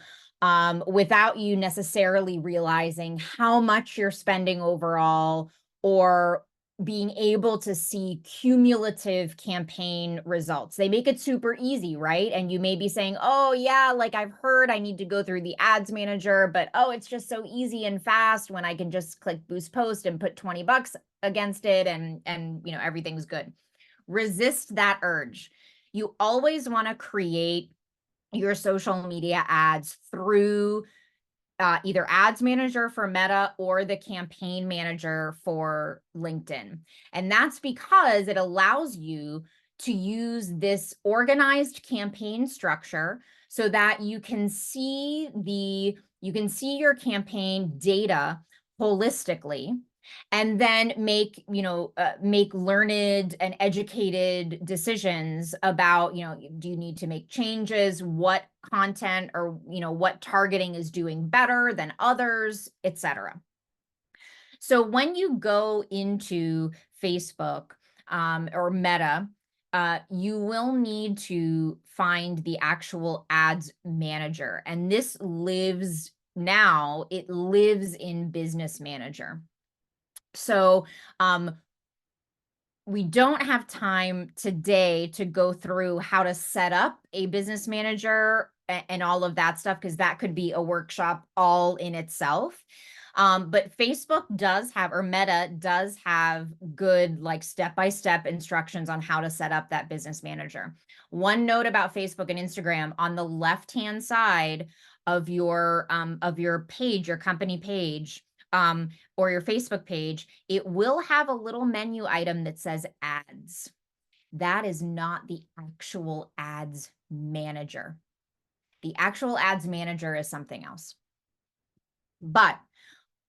without you necessarily realizing how much you're spending overall, or being able to see cumulative campaign results. They make it super easy, right? And you may be saying, oh yeah, like I've heard I need to go through the ads manager, but oh, it's just so easy and fast when I can just click boost post and put 20 bucks against it, and everything's good. Resist that urge. You always want to create your social media ads through either ads manager for Meta or the campaign manager for LinkedIn. And that's because it allows you to use this organized campaign structure so that you can see your campaign data holistically, and then make learned and educated decisions about, do you need to make changes, what content or what targeting is doing better than others, etc. So when you go into Facebook or Meta, you will need to find the actual ads manager, and it lives in Business Manager. So we don't have time today to go through how to set up a business manager and all of that stuff, because that could be a workshop all in itself. But Facebook does have, or Meta does have, good like step-by-step instructions on how to set up that business manager. One note about Facebook and Instagram: on the left-hand side of your page, your company page, or your Facebook page, it will have a little menu item that says ads. That is not the actual ads manager. The actual ads manager is something else. But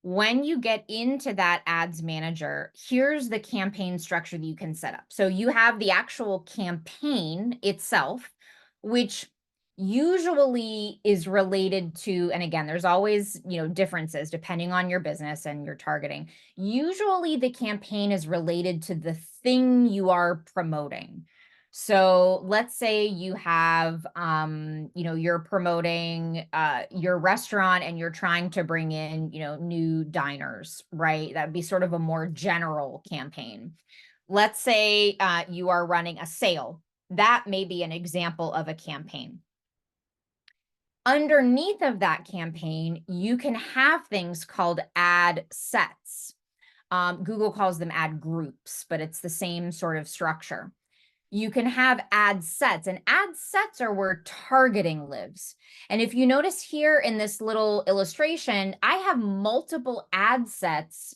when you get into that ads manager, here's the campaign structure that you can set up. So you have the actual campaign itself, which usually is related to, and again, there's always, differences depending on your business and your targeting. Usually the campaign is related to the thing you are promoting. So let's say you have, you're promoting your restaurant and you're trying to bring in, new diners, right? That'd be sort of a more general campaign. Let's say you are running a sale. That may be an example of a campaign. Underneath of that campaign, you can have things called ad sets. Google calls them ad groups, but it's the same sort of structure. You can have ad sets, and ad sets are where targeting lives. And if you notice here in this little illustration, I have multiple ad sets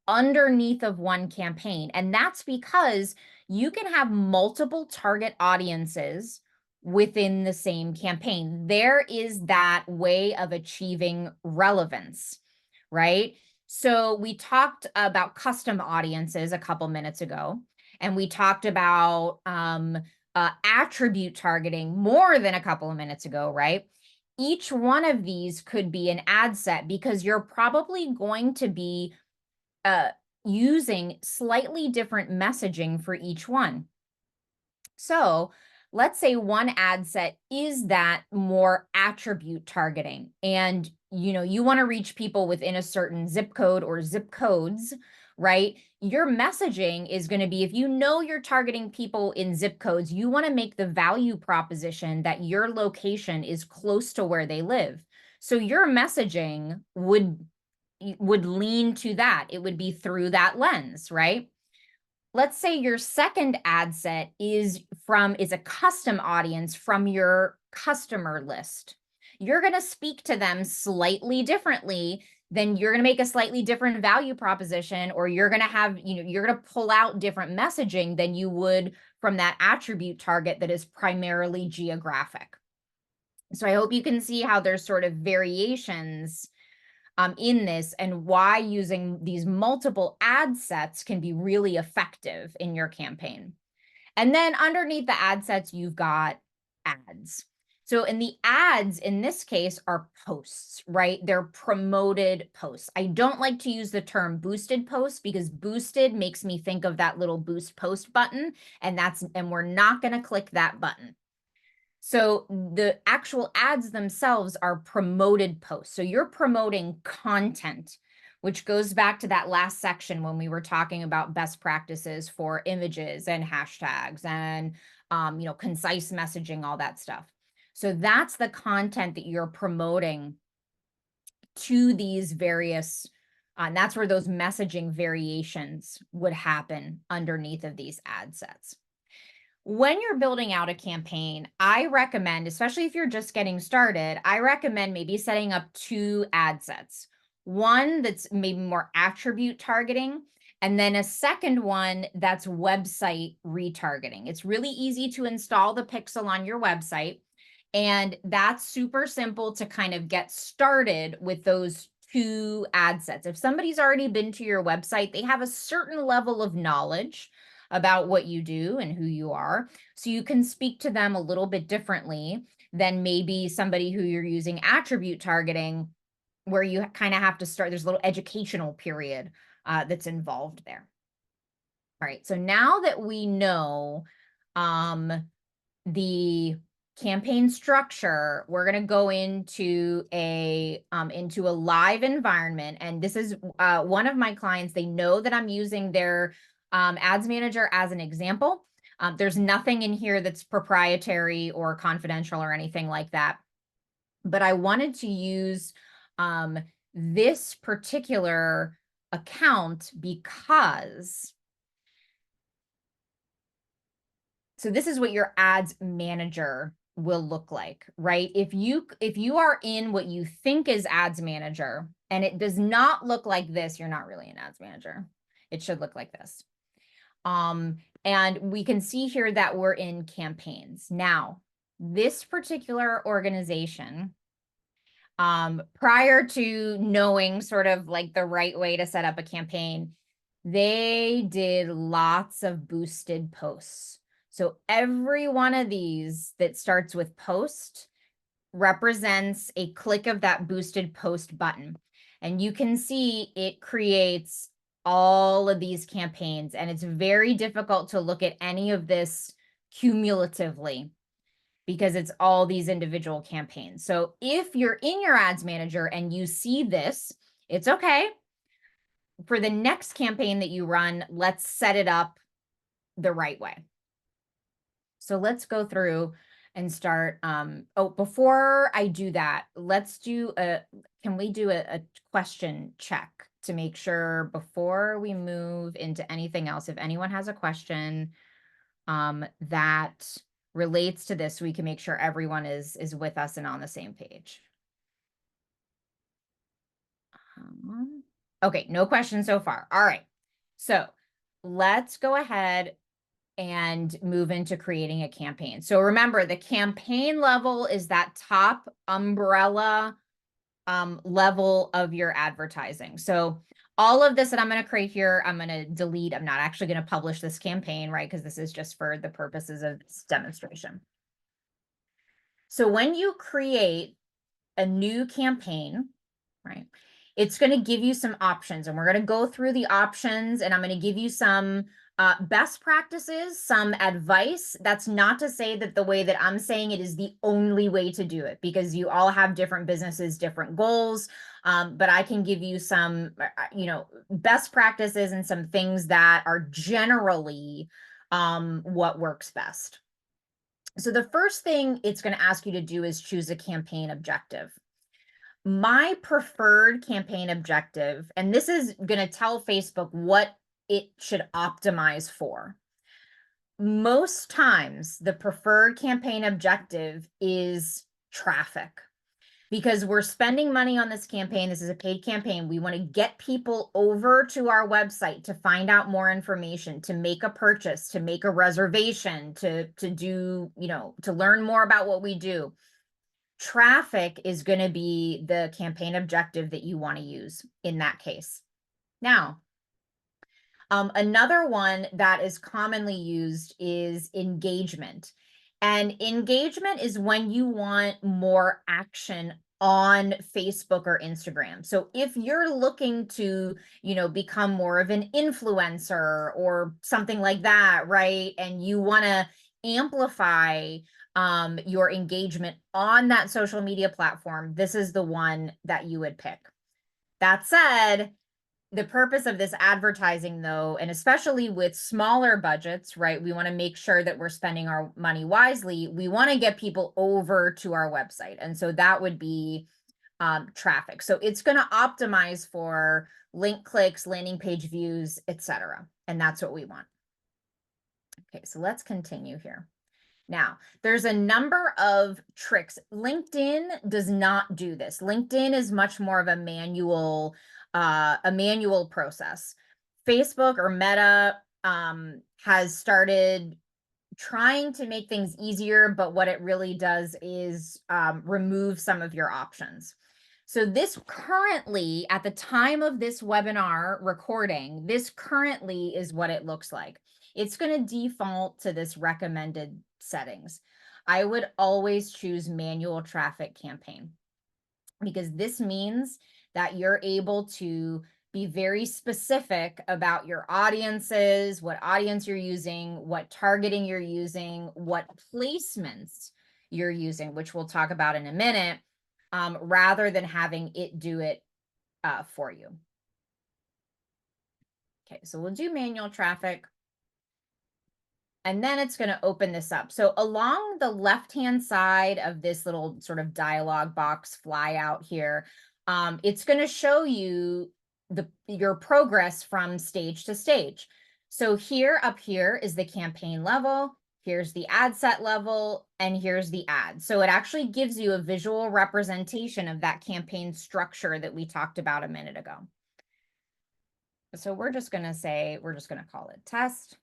underneath of one campaign. And that's because you can have multiple target audiences within the same campaign. There is that way of achieving relevance, right? So we talked about custom audiences a couple minutes ago, and we talked about attribute targeting more than a couple of minutes ago, right? Each one of these could be an ad set because you're probably going to be using slightly different messaging for each one. So let's say one ad set is that more attribute targeting, and you want to reach people within a certain zip code or zip codes, right? Your messaging is going to be, if you're targeting people in zip codes, you want to make the value proposition that your location is close to where they live. So your messaging would lean to that. It would be through that lens, right? Let's say your second ad set is a custom audience from your customer list. You're going to speak to them slightly differently. Then you're going to make a slightly different value proposition, or you're going to have, you're going to pull out different messaging than you would from that attribute target that is primarily geographic. So I hope you can see how there's sort of variations in this, and why using these multiple ad sets can be really effective in your campaign. And then underneath the ad sets, you've got ads. So in the ads, in this case, are posts, right? They're promoted posts. I don't like to use the term boosted posts because boosted makes me think of that little boost post button, and we're not going to click that button. So the actual ads themselves are promoted posts. So you're promoting content, which goes back to that last section when we were talking about best practices for images and hashtags and concise messaging, all that stuff. So that's the content that you're promoting to these various, and that's where those messaging variations would happen underneath of these ad sets. When you're building out a campaign, I recommend, especially if you're just getting started, I recommend maybe setting up 2 ad sets. One that's maybe more attribute targeting, and then a second one that's website retargeting. It's really easy to install the pixel on your website, and that's super simple to kind of get started with those 2 ad sets. If somebody's already been to your website, they have a certain level of knowledge about what you do and who you are. So you can speak to them a little bit differently than maybe somebody who you're using attribute targeting, where you kind of have to start, there's a little educational period that's involved there. All right, so now that we know the campaign structure, we're going to go into a live environment. And this is one of my clients. They know that I'm using their ads manager as an example. There's nothing in here that's proprietary or confidential or anything like that. But I wanted to use this particular account because, so this is what your ads manager will look like, right? If you are in what you think is ads manager and it does not look like this, you're not really an ads manager. It should look like this. And we can see here that we're in campaigns. Now, this particular organization, prior to knowing sort of like the right way to set up a campaign, they did lots of boosted posts. So every one of these that starts with post represents a click of that boosted post button. And you can see it creates all of these campaigns, and it's very difficult to look at any of this cumulatively because it's all these individual campaigns. So if you're in your ads manager and you see this, it's okay. For the next campaign that you run, let's set it up the right way. So let's go through and start. Oh, before I do that, can we do a question check to make sure before we move into anything else, if anyone has a question that relates to this, we can make sure everyone is with us and on the same page. Okay, no questions so far. All right, so let's go ahead and move into creating a campaign. So remember, the campaign level is that top umbrella level of your advertising. So all of this that I'm going to create here, I'm going to delete. I'm not actually going to publish this campaign, right? Because this is just for the purposes of this demonstration. So when you create a new campaign, right, it's going to give you some options, and we're going to go through the options, and I'm going to give you some best practices, some advice. That's not to say that the way that I'm saying it is the only way to do it, because you all have different businesses, different goals. But I can give you some, best practices and some things that are generally what works best. So the first thing it's going to ask you to do is choose a campaign objective. My preferred campaign objective, and this is going to tell Facebook what it should optimize for. Most times, the preferred campaign objective is traffic, because we're spending money on this campaign. This is a paid campaign. We want to get people over to our website to find out more information, to make a purchase, to make a reservation, to do, to learn more about what we do. Traffic is going to be the campaign objective that you want to use in that case. Now, another one that is commonly used is engagement. And engagement is when you want more action on Facebook or Instagram. So if you're looking to, become more of an influencer or something like that, right? And you want to amplify your engagement on that social media platform, this is the one that you would pick. That said, the purpose of this advertising, though, and especially with smaller budgets, right? We want to make sure that we're spending our money wisely. We want to get people over to our website. And so that would be traffic. So it's going to optimize for link clicks, landing page views, etc. And that's what we want. Okay, so let's continue here. Now, there's a number of tricks. LinkedIn does not do this. LinkedIn is much more of a manual process. Facebook or Meta has started trying to make things easier, but what it really does is remove some of your options. So this currently, at the time of this webinar recording, this currently is what it looks like. It's going to default to this recommended settings. I would always choose manual traffic campaign, because this means that you're able to be very specific about your audiences, what audience you're using, what targeting you're using, what placements you're using, which we'll talk about in a minute, rather than having it do it for you. Okay, so we'll do manual traffic. And then it's going to open this up. So along the left-hand side of this little sort of dialog box fly out here, it's going to show you your progress from stage to stage. So up here is the campaign level, here's the ad set level, and here's the ad. So it actually gives you a visual representation of that campaign structure that we talked about a minute ago. So we're just going to call it test.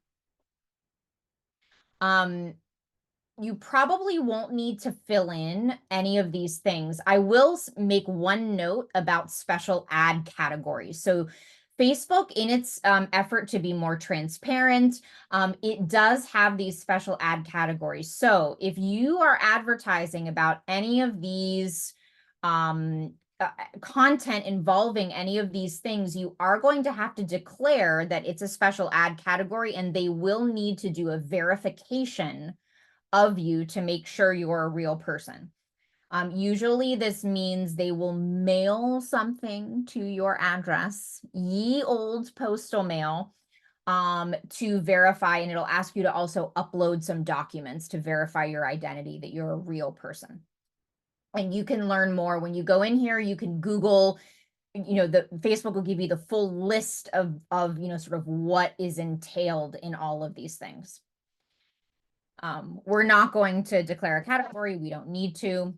You probably won't need to fill in any of these things. I will make one note about special ad categories. So Facebook, in its effort to be more transparent, it does have these special ad categories. So if you are advertising about any of these content involving any of these things, you are going to have to declare that it's a special ad category, and they will need to do a verification of you to make sure you're a real person. Usually this means they will mail something to your address, ye old postal mail, to verify, and it'll ask you to also upload some documents to verify your identity, that you're a real person. And you can learn more when you go in here. You can Google, the Facebook will give you the full list of sort of what is entailed in all of these things. We're not going to declare a category. We don't need to.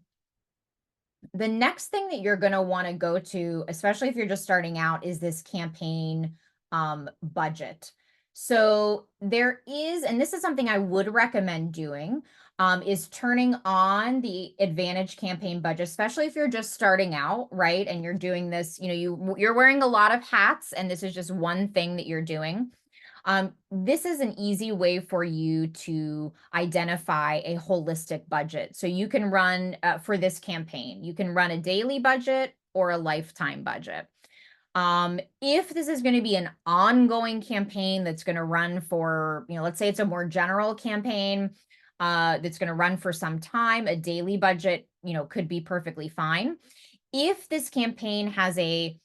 The next thing that you're going to want to go to, especially if you're just starting out, is this campaign budget. So there is, and this is something I would recommend doing, is turning on the Advantage campaign budget, especially if you're just starting out, right? And you're doing this, you're wearing a lot of hats, and this is just one thing that you're doing. This is an easy way for you to identify a holistic budget. So you can run, for this campaign, you can run a daily budget or a lifetime budget. If this is going to be an ongoing campaign that's going to run for, let's say it's a more general campaign, that's going to run for some time, a daily budget, could be perfectly fine. If this campaign has a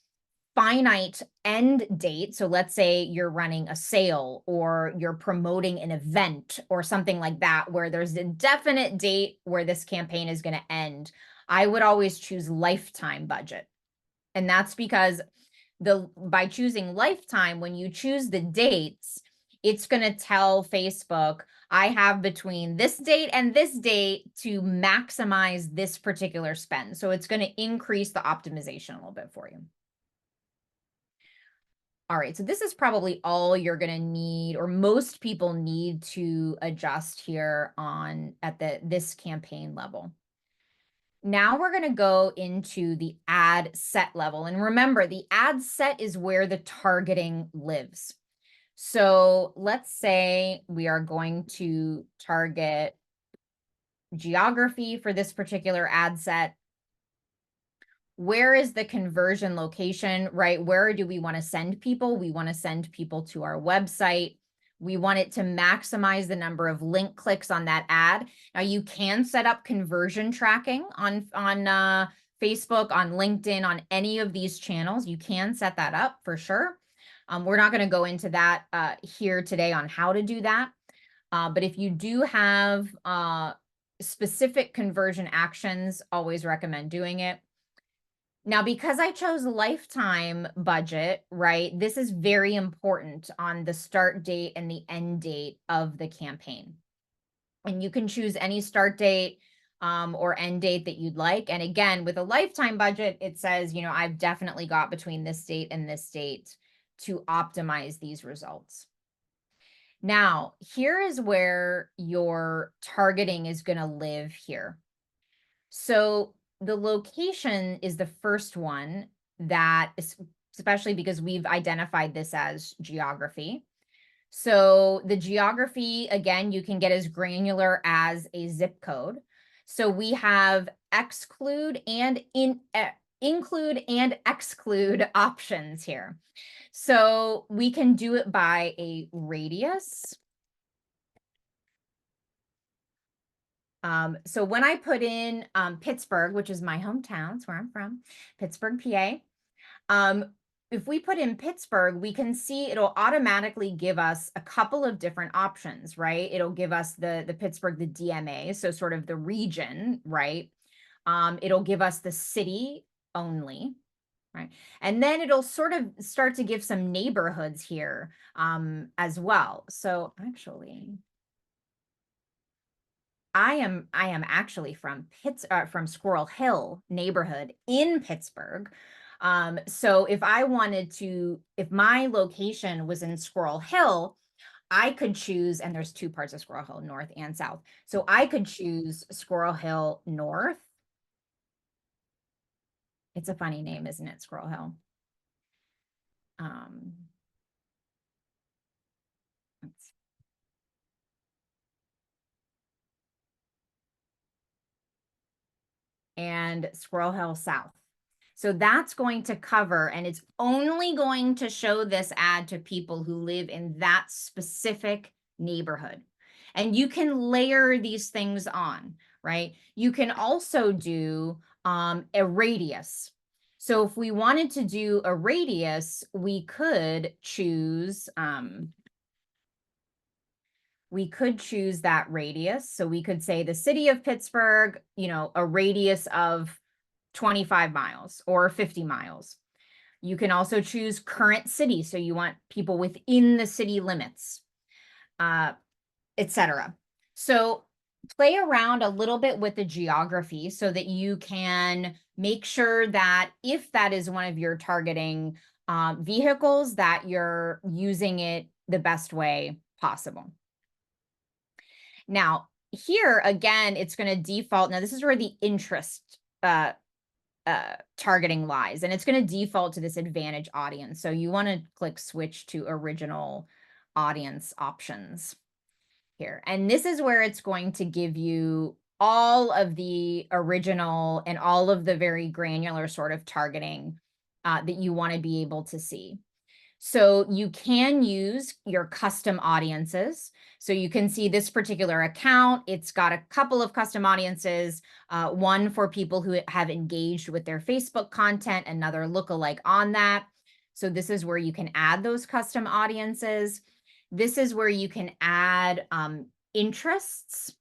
finite end date, so let's say you're running a sale or you're promoting an event or something like that, where there's a definite date where this campaign is going to end, I would always choose lifetime budget. And that's because by choosing lifetime, when you choose the dates, it's going to tell Facebook, I have between this date and this date to maximize this particular spend. So it's going to increase the optimization a little bit for you. All right, so this is probably all you're going to need, or most people need to adjust here at this campaign level. Now we're going to go into the ad set level. And remember, the ad set is where the targeting lives. So let's say we are going to target geography for this particular ad set. Where is the conversion location, right? Where do we want to send people? We want to send people to our website. We want it to maximize the number of link clicks on that ad. Now you can set up conversion tracking on Facebook, on LinkedIn, on any of these channels. You can set that up for sure. We're not going to go into that here today on how to do that. But if you do have specific conversion actions, always recommend doing it. Now, because I chose lifetime budget, right, this is very important on the start date and the end date of the campaign. And you can choose any start date or end date that you'd like. And again, with a lifetime budget, it says, I've definitely got between this date and this date to optimize these results. Now, here is where your targeting is going to live here. So the location is the first one, that is, especially because we've identified this as geography. So the geography, again, you can get as granular as a zip code. So we have include and exclude options here. So we can do it by a radius. So when I put in Pittsburgh, which is my hometown, it's where I'm from, Pittsburgh, PA. If we put in Pittsburgh, we can see it'll automatically give us a couple of different options, right? It'll give us the Pittsburgh, the DMA, so sort of the region, right? It'll give us the city only, right? And then it'll sort of start to give some neighborhoods here as well. So actually, I am actually from Squirrel Hill neighborhood in Pittsburgh. So if my location was in Squirrel Hill, I could choose, and there's two parts of Squirrel Hill, north and south. So I could choose Squirrel Hill North. It's a funny name, isn't it, Squirrel Hill? And Squirrel Hill South. So that's going to cover, and it's only going to show this ad to people who live in that specific neighborhood. And you can layer these things on, right? You can also do a radius. So if we wanted to do a radius, we could choose that radius. So we could say the city of Pittsburgh, a radius of 25 miles or 50 miles. You can also choose current city. So you want people within the city limits, etc. So play around a little bit with the geography so that you can make sure that if that is one of your targeting vehicles, that you're using it the best way possible. Now, here again, it's going to default. Now, this is where the interest targeting lies, and it's going to default to this advantage audience. So you want to click switch to original audience options here. And this is where it's going to give you all of the original and all of the very granular sort of targeting that you want to be able to see. So you can use your custom audiences. So you can see this particular account. It's got a couple of custom audiences, one for people who have engaged with their Facebook content, another lookalike on that. So this is where you can add those custom audiences. This is where you can add interests.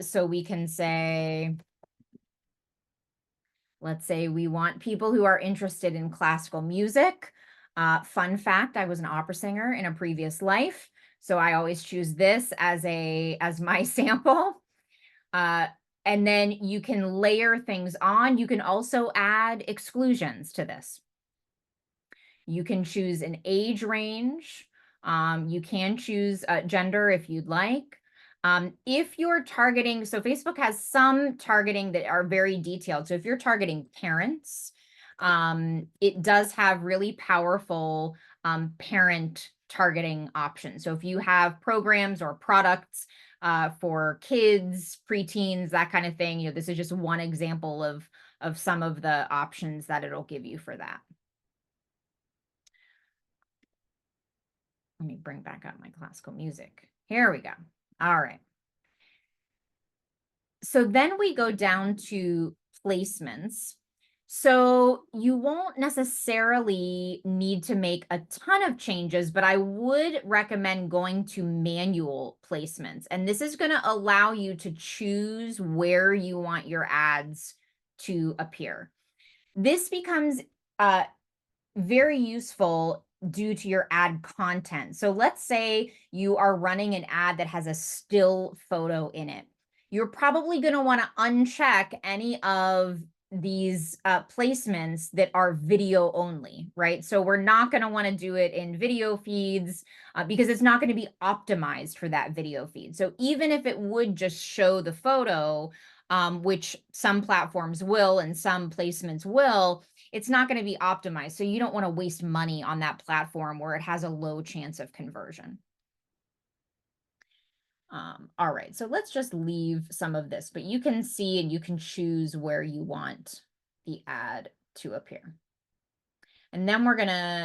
So we can say, let's say we want people who are interested in classical music. Fun fact, I was an opera singer in a previous life, so I always choose this as my sample. And then you can layer things on. You can also add exclusions to this. You can choose an age range. You can choose gender if you'd like. If you're targeting, so Facebook has some targeting that are very detailed. So if you're targeting parents, it does have really powerful parent targeting options. So if you have programs or products for kids, preteens, that kind of thing, this is just one example of some of the options that it'll give you for that. Let me bring back up my classical music. Here we go. All right. So then we go down to placements. So you won't necessarily need to make a ton of changes, but I would recommend going to manual placements. And this is going to allow you to choose where you want your ads to appear. This becomes very useful due to your ad content. So let's say you are running an ad that has a still photo in it. You're probably going to want to uncheck any of these placements that are video only, right? So we're not going to want to do it in video feeds because it's not going to be optimized for that video feed. So even if it would just show the photo, which some platforms will and some placements will, it's not going to be optimized. So you don't want to waste money on that platform where it has a low chance of conversion. All right, so let's just leave some of this, but you can see and you can choose where you want the ad to appear. And then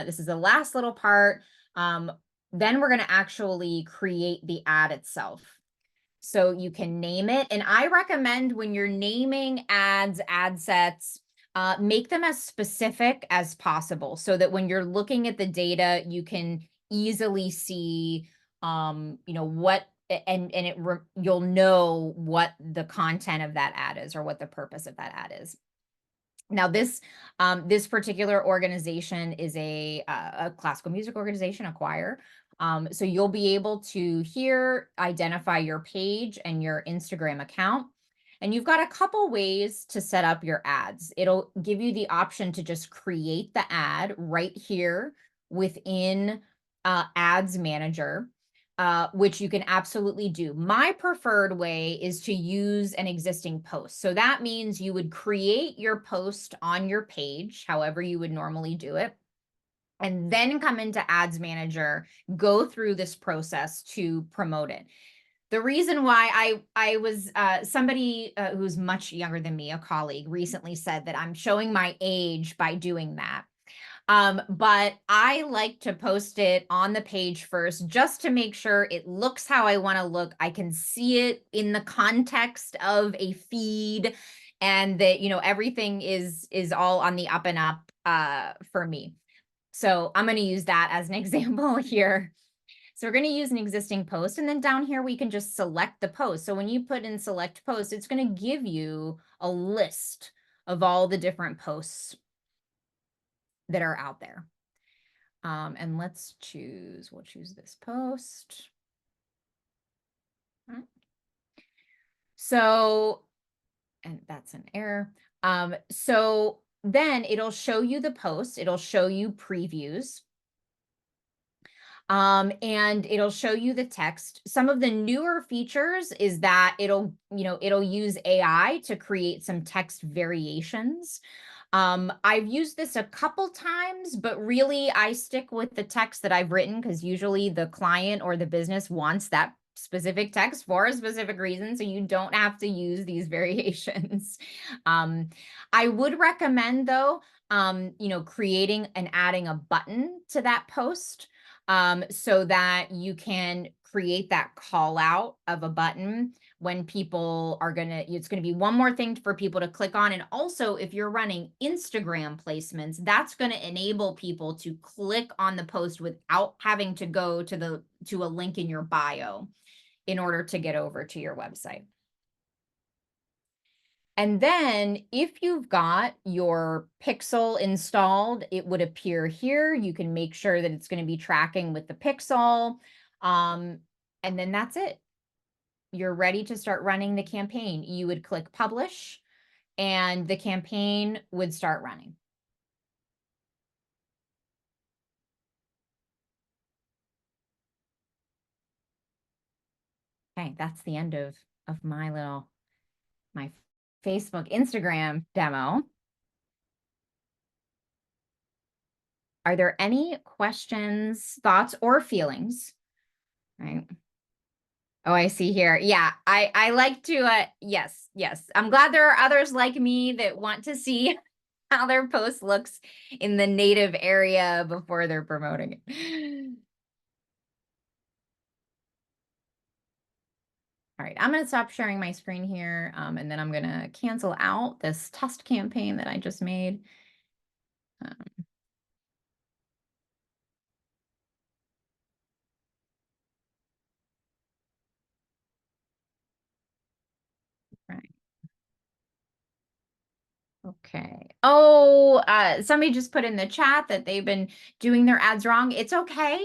this is the last little part. Then we're gonna actually create the ad itself. So you can name it. And I recommend when you're naming ads, ad sets, make them as specific as possible so that when you're looking at the data, you can easily see, what, you'll know what the content of that ad is or what the purpose of that ad is. Now, this particular organization is a classical music organization, a choir. So you'll be able to here identify your page and your Instagram account. And you've got a couple ways to set up your ads. It'll give you the option to just create the ad right here within Ads Manager, which you can absolutely do. My preferred way is to use an existing post. So that means you would create your post on your page, however you would normally do it, and then come into Ads Manager, go through this process to promote it. The reason why I was somebody who's much younger than me, a colleague, recently said that I'm showing my age by doing that. But I like to post it on the page first just to make sure it looks how I want to look. I can see it in the context of a feed, and that, you know, everything is all on the up and up for me. So I'm going to use that as an example here. So we're going to use an existing post, and then down here we can just select the post. So when you put in select post, it's going to give you a list of all the different posts that are out there. And we'll choose this post. So, and that's an error. So then it'll show you the post, it'll show you previews. And it'll show you the text. Some of the newer features is that it'll use AI to create some text variations. I've used this a couple times, but really I stick with the text that I've written because usually the client or the business wants that specific text for a specific reason, so you don't have to use these variations. I would recommend, though, creating and adding a button to that post, so that you can create that call out of a button when people are it's going to be one more thing for people to click on. And also, if you're running Instagram placements, that's going to enable people to click on the post without having to go to a link in your bio in order to get over to your website. And then if you've got your pixel installed, it would appear here. You can make sure that it's going to be tracking with the pixel. And then that's it. You're ready to start running the campaign. You would click publish and the campaign would start running. Okay, that's the end of my Facebook, Instagram demo. Are there any questions, thoughts, or feelings? Right. Oh, I see here. Yeah, I like to, yes. I'm glad there are others like me that want to see how their post looks in the native area before they're promoting it. All right, I'm going to stop sharing my screen here, and then I'm going to cancel out this test campaign that I just made. Right. Okay. Oh, somebody just put in the chat that they've been doing their ads wrong. It's okay.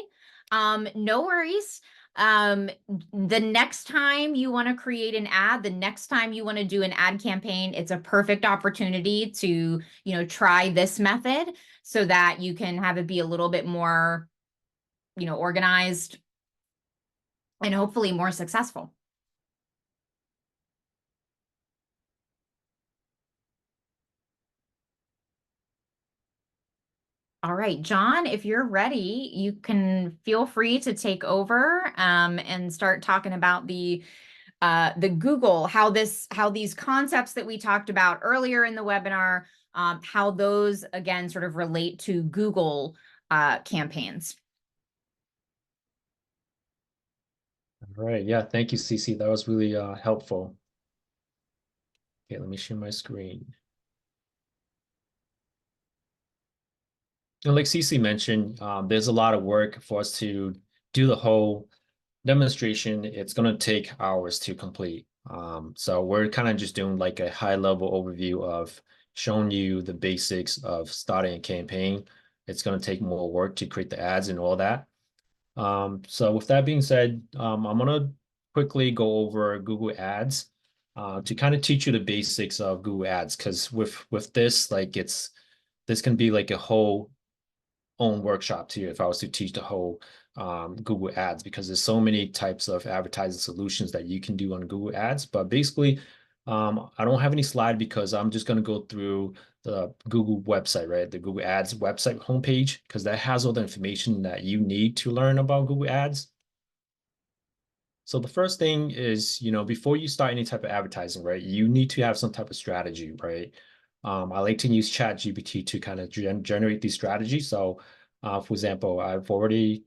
No worries. The next time you want to create an ad, the next time you want to do an ad campaign, it's a perfect opportunity to, try this method so that you can have it be a little bit more, organized and hopefully more successful. All right, John, if you're ready, you can feel free to take over and start talking about the Google, how these concepts that we talked about earlier in the webinar, how those again sort of relate to Google campaigns. All right. Yeah. Thank you, Cece. That was really helpful. Okay, let me share my screen. And like Cece mentioned, there's a lot of work for us to do the whole demonstration. It's going to take hours to complete. So we're kind of just doing like a high level overview of showing you the basics of starting a campaign. It's going to take more work to create the ads and all that. So with that being said, I'm going to quickly go over Google Ads to kind of teach you the basics of Google Ads, because with this, like this can be like a whole own workshop too if I was to teach the whole Google Ads, because there's so many types of advertising solutions that you can do on Google Ads. But basically, I don't have any slide because I'm just going to go through the Google website, right? The Google Ads website homepage, because that has all the information that you need to learn about Google Ads. So the first thing is, before you start any type of advertising, right, you need to have some type of strategy, right? I like to use ChatGPT to kind of generate these strategies. So, for example, I've already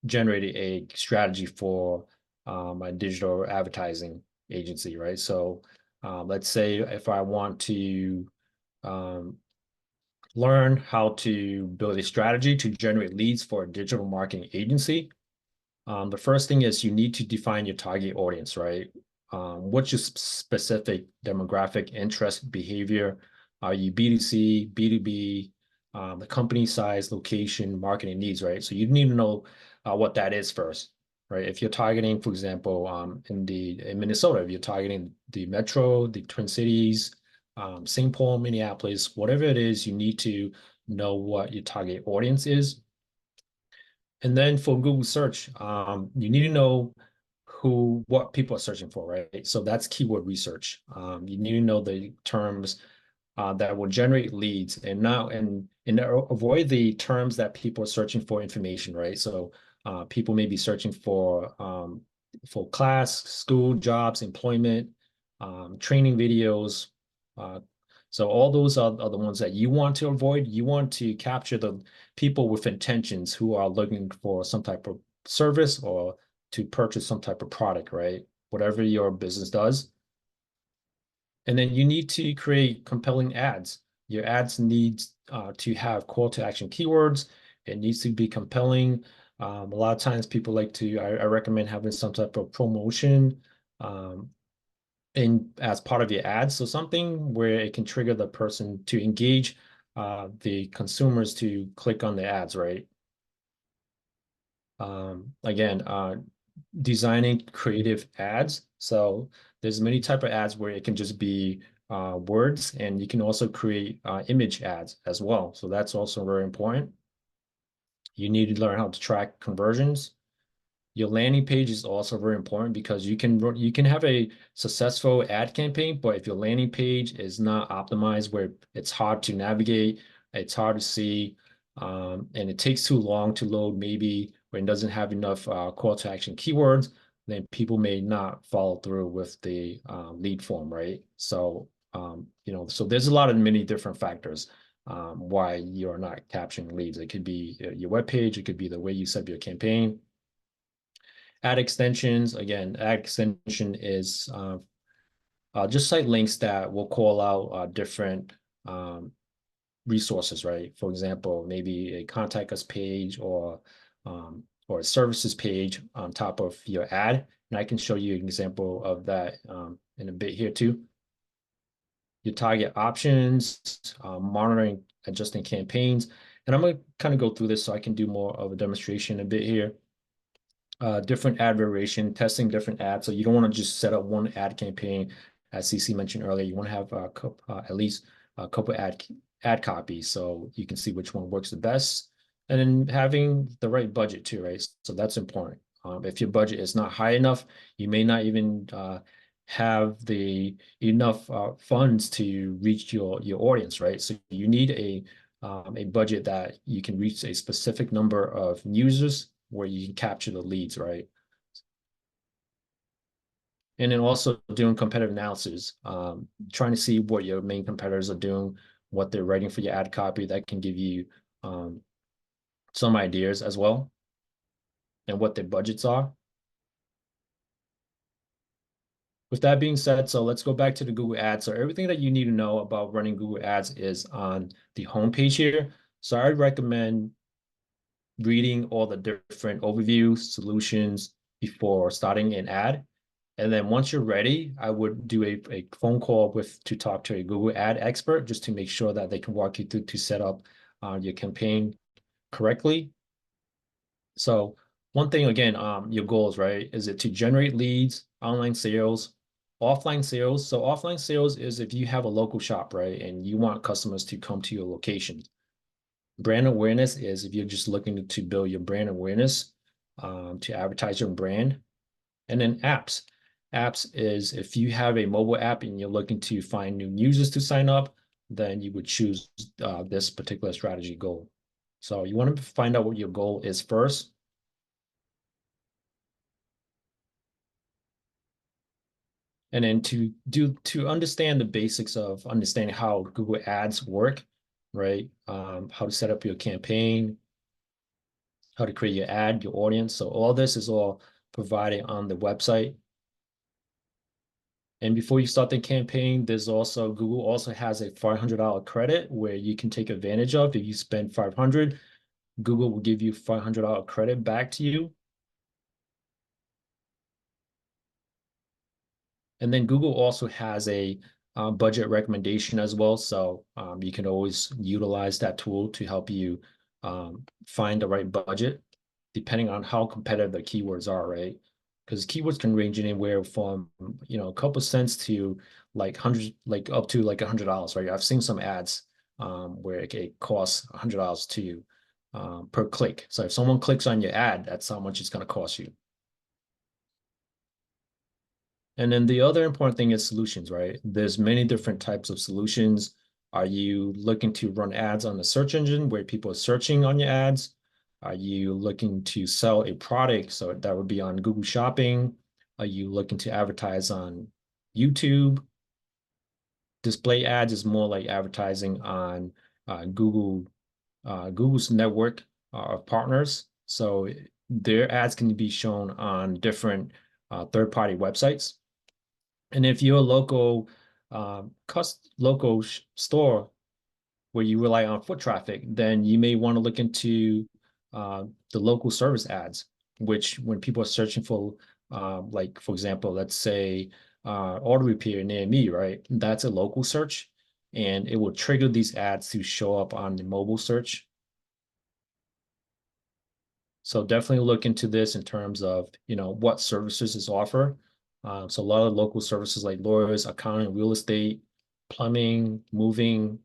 generated a strategy for my digital advertising agency, right? So, let's say if I want to um, learn how to build a strategy to generate leads for a digital marketing agency. The first thing is you need to define your target audience, right? What's your specific demographic, interest, behavior? Are you B2C, B2B, the company size, location, marketing needs, right? So you need to know what that is first, right? If you're targeting, for example, in Minnesota, if you're targeting the metro, the Twin Cities, St. Paul, Minneapolis, whatever it is, you need to know what your target audience is. And then for Google search, you need to know what people are searching for, right? So that's keyword research. You need to know the terms that will generate leads, and avoid the terms that people are searching for information, right? So people may be searching for class, school, jobs, employment, training videos. Uh, so all those are the ones that you want to avoid. You want to capture the people with intentions who are looking for some type of service or to purchase some type of product, right? Whatever your business does. And then you need to create compelling ads. Your ads needs to have call to action keywords. It needs to be compelling. A lot of times people like I recommend having some type of promotion um, as part of your ads. So something where it can trigger the person to engage the consumers to click on the ads, right? Again, designing creative ads. So there's many type of ads where it can just be words, and you can also create image ads as well. So that's also very important. You need to learn how to track conversions. Your landing page is also very important because you can have a successful ad campaign, but if your landing page is not optimized, where it's hard to navigate, it's hard to see, and it takes too long to load, maybe when it doesn't have enough call to action keywords, then people may not follow through with the lead form, right? So so there's a lot of many different factors why you're not capturing leads. It could be your web page, it could be the way you set up your campaign. Ad extensions, again, ad extension is just site links that will call out different resources, right? For example, maybe a contact us page or a services page on top of your ad. And I can show you an example of that in a bit here too. Your target options, monitoring, adjusting campaigns. And I'm going to kind of go through this so I can do more of a demonstration a bit here. Different ad variation, testing different ads. So you don't want to just set up one ad campaign, as CC mentioned earlier. You want to have at least a couple ad copies so you can see which one works the best. And then having the right budget too, right? So that's important. If your budget is not high enough, you may not even have the enough funds to reach your audience, right? So you need a budget that you can reach a specific number of users where you can capture the leads, right? And then also doing competitive analysis, trying to see what your main competitors are doing, what they're writing for your ad copy. That can give you some ideas as well, and what their budgets are. With that being said, so let's go back to the Google Ads. So everything that you need to know about running Google Ads is on the homepage here. So I recommend reading all the different overviews, solutions before starting an ad. And then once you're ready, I would do a phone call to talk to a Google ad expert just to make sure that they can walk you through to set up your campaign correctly. So one thing again, your goals, right? Is it to generate leads, online sales, offline sales? So offline sales is if you have a local shop, right? And you want customers to come to your location. Brand awareness is if you're just looking to build your brand awareness to advertise your brand. And then apps. Apps is if you have a mobile app and you're looking to find new users to sign up, then you would choose this particular strategy goal. So you want to find out what your goal is first. And then to understand the basics of understanding how Google Ads work, right? How to set up your campaign, how to create your ad, your audience. So all this is all provided on the website. And before you start the campaign, there's also Google also has a $500 credit where you can take advantage of. If you spend 500, Google will give you $500 credit back to you. And then Google also has a budget recommendation as well. So you can always utilize that tool to help you find the right budget, depending on how competitive the keywords are, right? Because keywords can range anywhere from, a couple cents to like hundreds, like up to like $100, right? I've seen some ads where it costs $100 to you per click. So if someone clicks on your ad, that's how much it's going to cost you. And then the other important thing is solutions, right? There's many different types of solutions. Are you looking to run ads on the search engine where people are searching on your ads? Are you looking to sell a product? So that would be on Google Shopping. Are you looking to advertise on YouTube? Display ads is more like advertising on Google's network of partners. So their ads can be shown on different third-party websites. And if you're a local store where you rely on foot traffic, then you may want to look into the local service ads, which when people are searching for, like for example, let's say auto repair near me, right? That's a local search, and it will trigger these ads to show up on the mobile search. So definitely look into this in terms of, what services is offer. So a lot of local services like lawyers, accounting, real estate, plumbing, moving,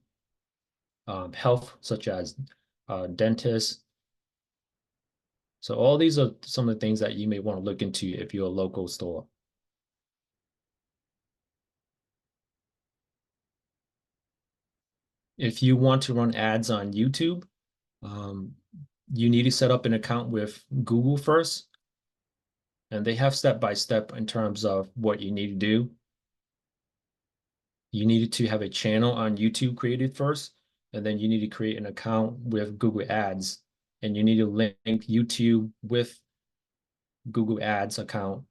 health, such as dentists. So all these are some of the things that you may want to look into if you're a local store. If you want to run ads on YouTube, um, you need to set up an account with Google first. And they have step by step in terms of what you need to do. You needed to have a channel on YouTube created first, and then you need to create an account with Google Ads, and you need to link YouTube with Google Ads account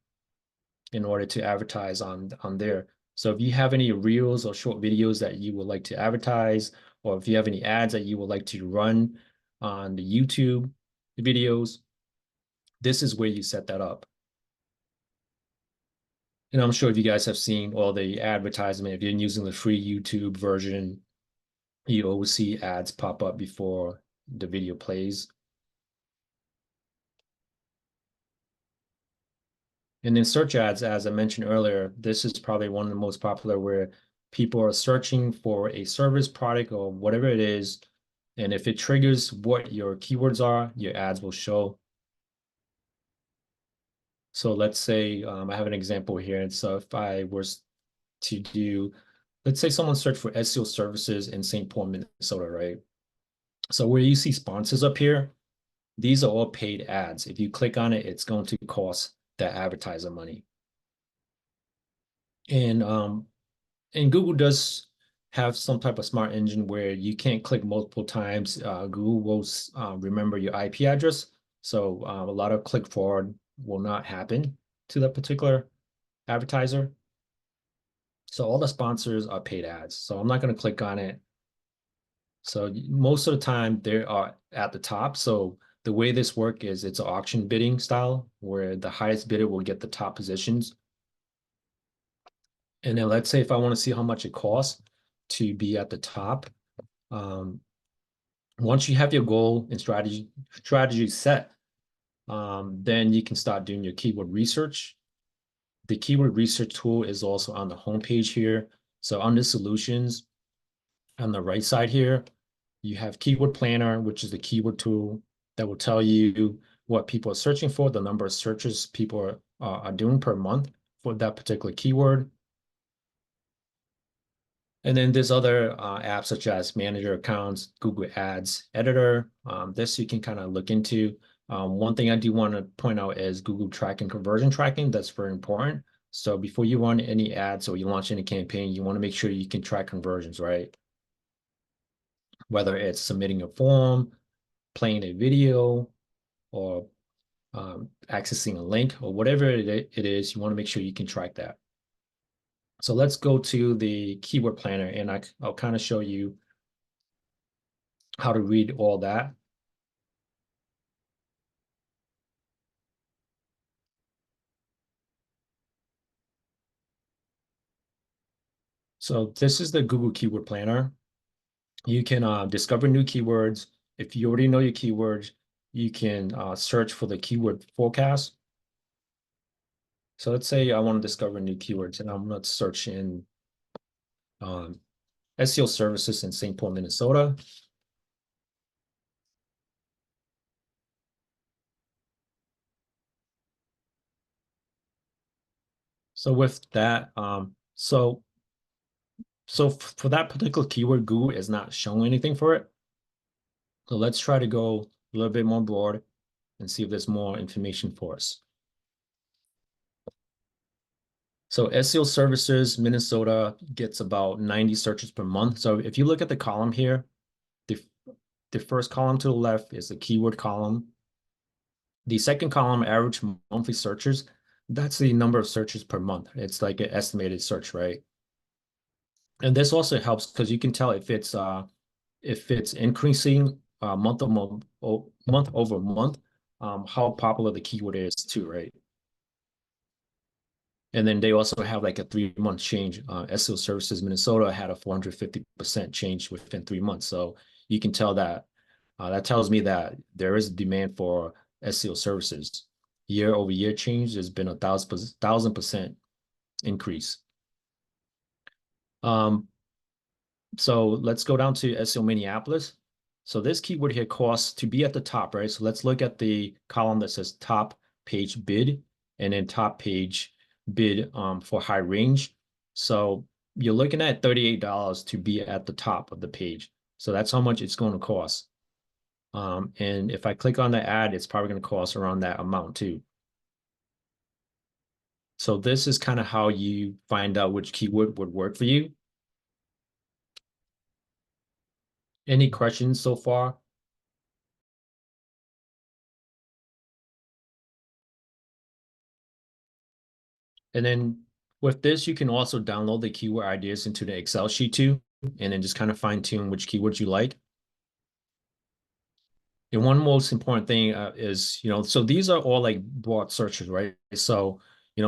in order to advertise on there. So if you have any reels or short videos that you would like to advertise, or if you have any ads that you would like to run on the YouTube videos, this is where you set that up. And I'm sure if you guys have seen all the advertisement, if you're using the free YouTube version, you always see ads pop up before the video plays. And then search ads, as I mentioned earlier, this is probably one of the most popular where people are searching for a service, product, or whatever it is. And if it triggers what your keywords are, your ads will show. So let's say I have an example here. And so if I was to do, let's say someone searched for SEO services in St. Paul, Minnesota, right? So where you see sponsors up here, these are all paid ads. If you click on it, it's going to cost that advertiser money. And Google does have some type of smart engine where you can't click multiple times. Google will remember your IP address. So a lot of click forward will not happen to that particular advertiser. So all the sponsors are paid ads. So I'm not going to click on it. So most of the time they are at the top. So the way this works is it's an auction bidding style where the highest bidder will get the top positions. And then let's say if I want to see how much it costs to be at the top, um, once you have your goal and strategy set, then you can start doing your keyword research. The keyword research tool is also on the homepage here. So under solutions, on the right side here, you have keyword planner, which is the keyword tool that will tell you what people are searching for, the number of searches people are doing per month for that particular keyword. And then there's other apps such as Manager Accounts, Google Ads Editor. This you can kind of look into. One thing I do want to point out is Google tracking, conversion tracking. That's very important. So before you run any ads or you launch any campaign, you want to make sure you can track conversions, right? Whether it's submitting a form, playing a video, or accessing a link, or whatever it is, you want to make sure you can track that. So let's go to the keyword planner, and I'll kind of show you how to read all that. So this is the Google Keyword Planner. You can discover new keywords. If you already know your keywords, you can search for the keyword forecast. So let's say I want to discover new keywords, and I'm going to search in SEO services in St. Paul, Minnesota. So with that, so for that particular keyword, Google is not showing anything for it. So let's try to go a little bit more broad and see if there's more information for us. So SEO services, Minnesota gets about 90 searches per month. So if you look at the column here, the first column to the left is the keyword column. The second column, average monthly searches, that's the number of searches per month. It's like an estimated search, right? And this also helps because you can tell if it's increasing month over month, how popular the keyword is too, right? And then they also have like a 3-month change. SEO Services Minnesota had a 450% change within 3 months. So you can tell that that tells me that there is demand for SEO services. Year over year change has been 1,000% increase. So let's go down to SEO Minneapolis. So this keyword here costs to be at the top, right? So let's look at the column that says top page bid and then top page bid for high range. So you're looking at $38 to be at the top of the page. So that's how much it's going to cost. And if I click on the ad, it's probably going to cost around that amount too. So this is kind of how you find out which keyword would work for you. Any questions so far? And then with this, you can also download the keyword ideas into the Excel sheet too, and then just kind of fine tune which keywords you like. And one most important thing is, so these are all like broad searches, right? So,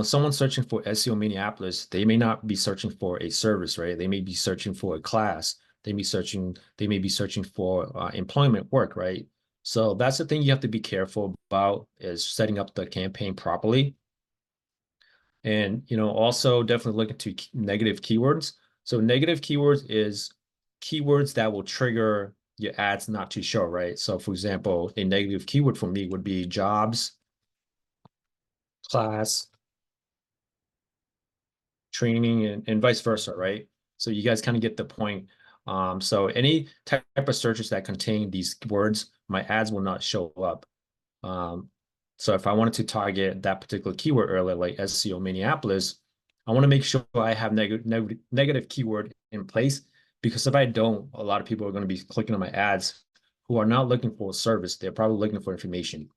someone searching for SEO Minneapolis, they may not be searching for a service, right? They may be searching for a class. They may be searching for employment work, right? So that's the thing you have to be careful about is setting up the campaign properly. And also definitely look into negative keywords. So negative keywords is keywords that will trigger your ads not to show, right? So for example, a negative keyword for me would be jobs, class, training, and vice versa, right? So you guys kind of get the point. So any type of searches that contain these words, my ads will not show up. So if I wanted to target that particular keyword earlier, like SEO Minneapolis, I want to make sure I have negative keyword in place, because if I don't, a lot of people are going to be clicking on my ads who are not looking for a service. They're probably looking for information.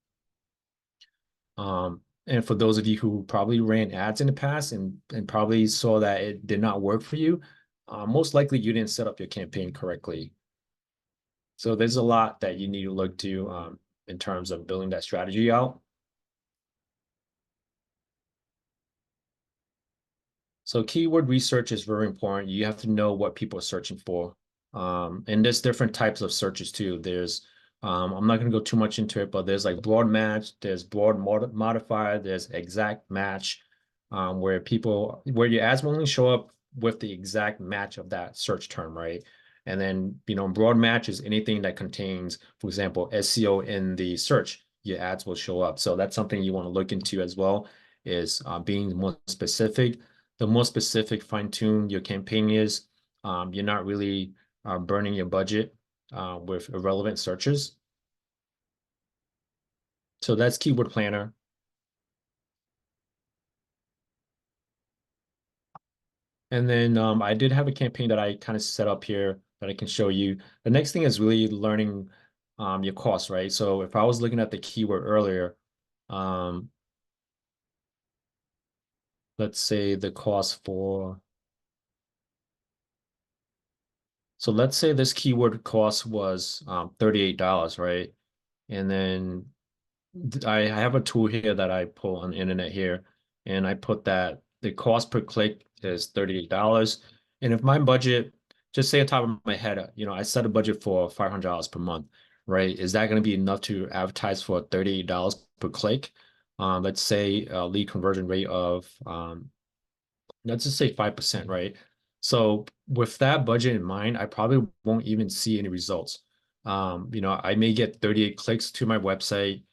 And for those of you who probably ran ads in the past and probably saw that it did not work for you, most likely you didn't set up your campaign correctly. So there's a lot that you need to look to in terms of building that strategy out. So keyword research is very important. You have to know what people are searching for. And there's different types of searches too. I'm not going to go too much into it, but there's like broad match, there's broad modifier, there's exact match, where your ads will only show up with the exact match of that search term, right? And then, broad match is anything that contains, for example, SEO in the search, your ads will show up. So that's something you want to look into as well, is being more specific. The more specific, fine-tune your campaign is, you're not really burning your budget with irrelevant searches. So that's Keyword Planner. And then I did have a campaign that I kind of set up here that I can show you. The next thing is really learning your costs, right? So if I was looking at the keyword earlier, um, let's say the cost for, so let's say this keyword cost was $38, right? And then I have a tool here that I pull on the internet here, and I put that the cost per click is $38. And if my budget, just say on top of my head, I set a budget for $500 per month, right? Is that going to be enough to advertise for $38 per click? Let's say a lead conversion rate of let's just say 5%, right? So with that budget in mind, I probably won't even see any results. I may get 38 clicks to my website.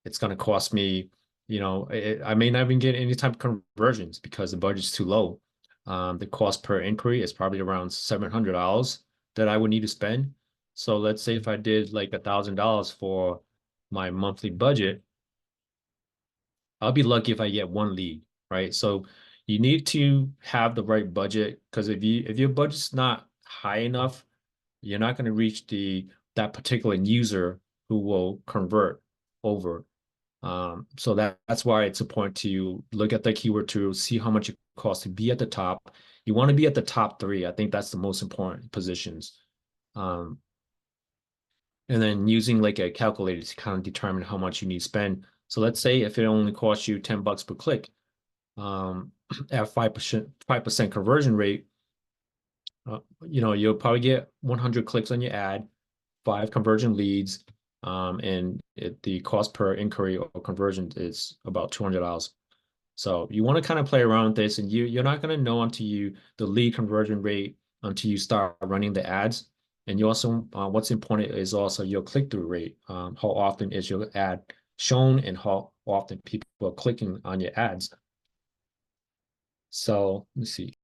It's going to cost me, I may not even get any type of conversions because the budget's too low. The cost per inquiry is probably around $700 that I would need to spend. So let's say if I did like $1,000 for my monthly budget, I'll be lucky if I get one lead, right? So you need to have the right budget because if your budget's not high enough, you're not going to reach that particular user who will convert over. So that's why it's important to look at the keyword to see how much it costs to be at the top. You want to be at the top three. I think that's the most important positions. Um, and then using like a calculator to kind of determine how much you need to spend. So let's say if it only costs you $10 per click, um, at 5% conversion rate, you'll probably get 100 clicks on your ad, 5 conversion leads, and the cost per inquiry or conversion is about $200. So you want to kind of play around with this, and you're not going to know the lead conversion rate until you start running the ads. And you also what's important is also your click-through rate. How often is your ad shown, and how often people are clicking on your ads. So let's see.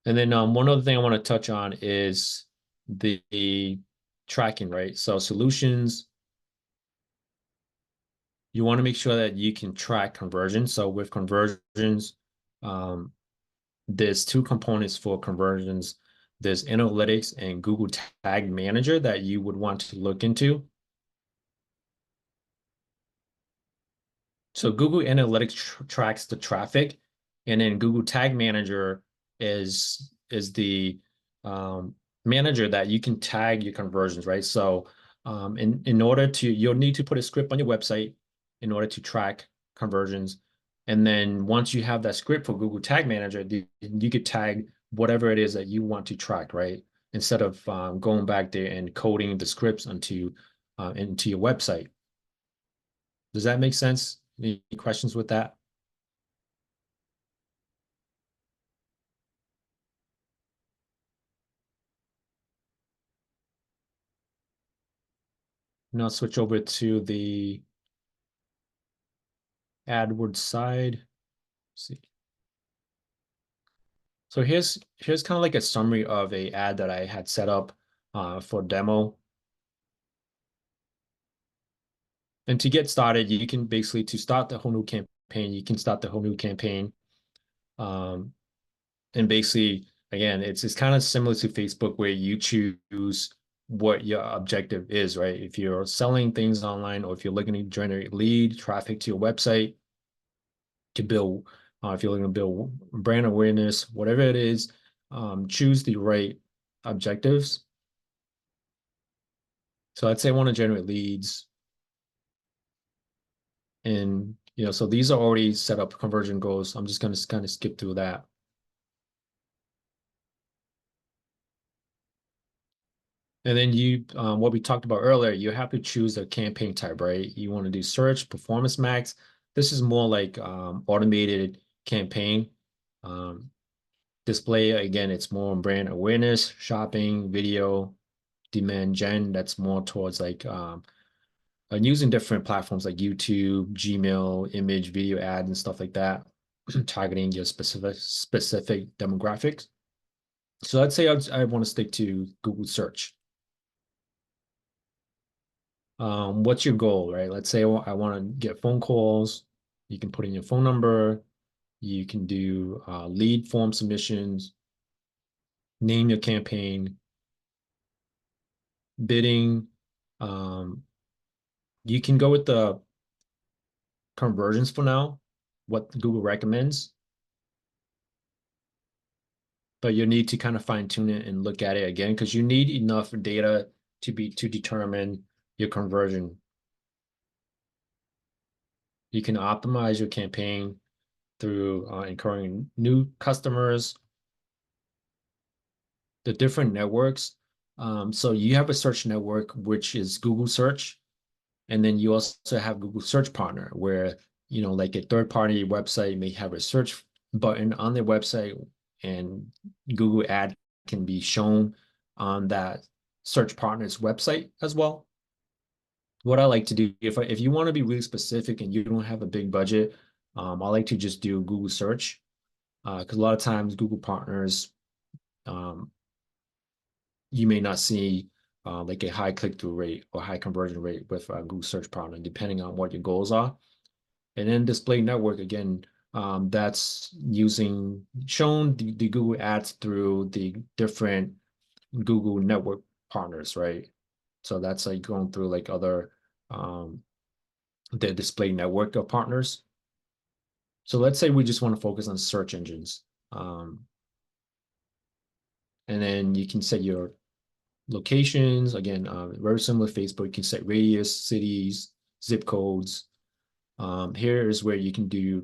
And then one other thing I want to touch on is the tracking, right? So solutions, you want to make sure that you can track conversions. So with conversions, um, there's two components for conversions. There's analytics and Google Tag Manager that you would want to look into. So Google Analytics tracks the traffic, and then Google Tag Manager is the manager that you can tag your conversions, right? So in order to, you'll need to put a script on your website in order to track conversions. And then once you have that script for Google Tag Manager, you could tag whatever it is that you want to track, right? Instead of going back there and coding the scripts into your website. Does that make sense? Any questions with that? Now switch over to the AdWords side. Let's see. So here's kind of like a summary of a ad that I had set up for demo. And to get started, you can basically, to start the whole new campaign, you can start the whole new campaign. And basically, again, it's kind of similar to Facebook where you choose what your objective is, right? If you're selling things online or if you're looking to generate lead traffic to your website to build, if you're looking to build brand awareness, whatever it is, choose the right objectives. So I'd say I want to generate leads. And, so these are already set up conversion goals. I'm just going to kind of skip through that. And then what we talked about earlier, you have to choose a campaign type, right? You want to do search, performance max. This is more like automated campaign. Display, again, it's more brand awareness, shopping, video, demand gen. That's more towards like using different platforms like YouTube, Gmail, image, video ads, and stuff like that, targeting your specific demographics. So let's say I want to stick to Google search. What's your goal, right? Let's say I want to get phone calls. You can put in your phone number. You can do lead form submissions, name your campaign, bidding. You can go with the conversions for now, what Google recommends, but you need to kind of fine tune it and look at it again because you need enough data to determine your conversion. You can optimize your campaign through incurring new customers, the different networks. So you have a search network, which is Google search. And then you also have Google Search Partner, where, like a third-party website may have a search button on their website, and Google ad can be shown on that search partner's website as well. What I like to do, if you want to be really specific and you don't have a big budget, I like to just do Google search, because a lot of times Google partners, um, you may not see like a high click-through rate or high conversion rate with Google Search Partner, depending on what your goals are. And then display network, again, that's shown the Google ads through the different Google network partners, right? So that's like going through like other the display network of partners. So let's say we just want to focus on search engines. And then you can set your locations. Again, very similar to Facebook. You can set radius, cities, zip codes. Here is where you can do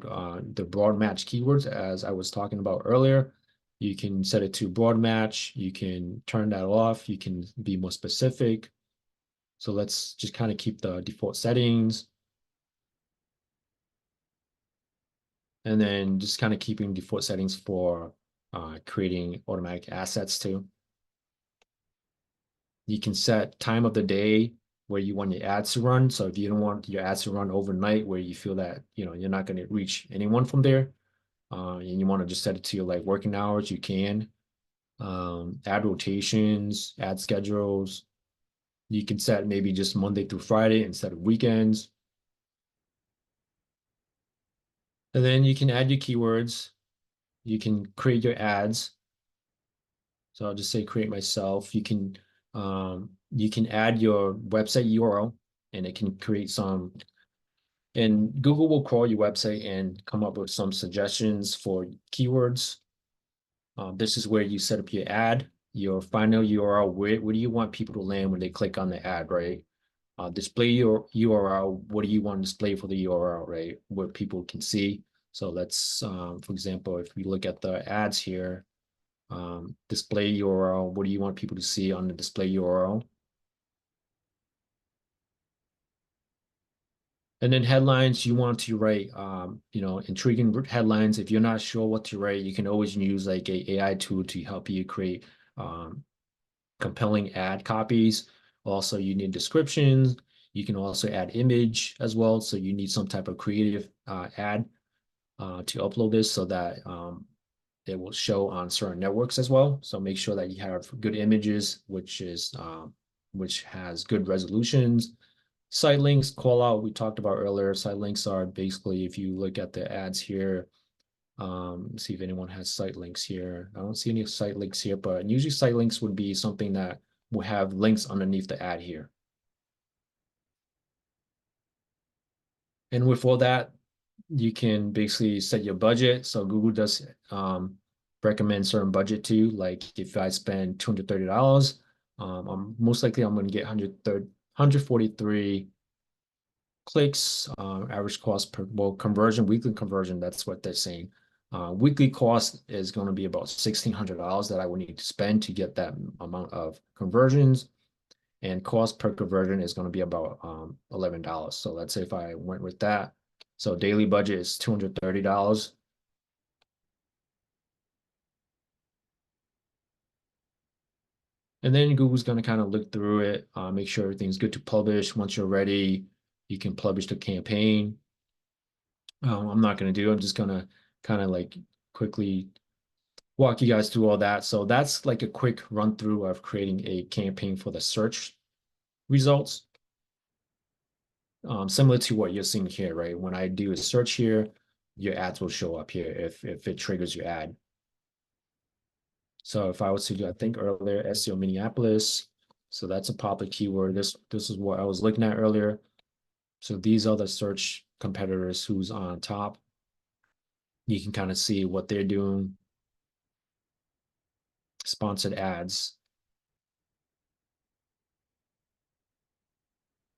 the broad match keywords, as I was talking about earlier. You can set it to broad match. You can turn that off. You can be more specific. So let's just kind of keep the default settings. And then just kind of keeping default settings for creating automatic assets too. You can set time of the day where you want your ads to run. So if you don't want your ads to run overnight, where you feel that you're not going to reach anyone from there, and you want to just set it to your like working hours, you can. Ad rotations, ad schedules. You can set maybe just Monday through Friday instead of weekends. And then you can add your keywords. You can create your ads. So I'll just say create myself. You can add your website URL, and it can create some, and Google will crawl your website and come up with some suggestions for keywords. This is where you set up your ad, your final URL. Where do you want people to land when they click on the ad, right? Display your URL. What do you want to display for the URL, right? Where people can see. So let's, for example, if we look at the ads here, display URL. What do you want people to see on the display URL? And then headlines, you want to write, intriguing headlines. If you're not sure what to write, you can always use like a AI tool to help you create compelling ad copies. Also, you need descriptions. You can also add image as well. So you need some type of creative ad to upload this so that it will show on certain networks as well. So make sure that you have good images, which has good resolutions. Site links, call out, we talked about earlier. Site links are basically, if you look at the ads here, see if anyone has site links here. I don't see any site links here, but usually site links would be something that will have links underneath the ad here. And with all that, you can basically set your budget. So Google does recommend certain budget to you. Like if I spend $230, I'm most likely I'm going to get 143 clicks, average cost per conversion, weekly conversion. That's what they're saying. Weekly cost is going to be about $1,600 that I would need to spend to get that amount of conversions. And cost per conversion is going to be about $11. So let's say if I went with that. So daily budget is $230. And then Google's going to kind of look through it, make sure everything's good to publish. Once you're ready, you can publish the campaign. I'm not going to do, I'm just going to kind of like quickly walk you guys through all that. So that's like a quick run through of creating a campaign for the search results. similar to what you're seeing here, right? When I do a search here, your ads will show up here if it triggers your ad. So if I was to do, I think earlier, SEO Minneapolis, so that's a popular keyword. This is what I was looking at earlier. So these are the search competitors who's on top. You can kind of see what they're doing. Sponsored ads.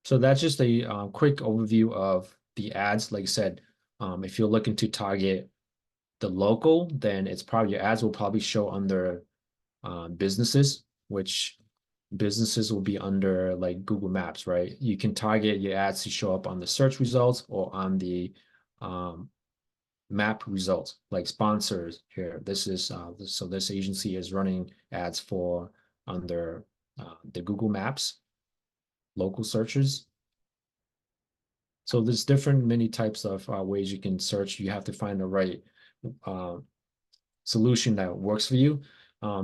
So that's just a quick overview of the ads. Like I said, if you're looking to target the local, then it's probably your ads will probably show under businesses, which businesses will be under like Google Maps, right? You can target your ads to show up on the search results or on the um, map results, like sponsors here. This is so this agency is running ads for under the Google Maps local searches. So there's different many types of ways you can search. You have to find the right uh, solution that works for you.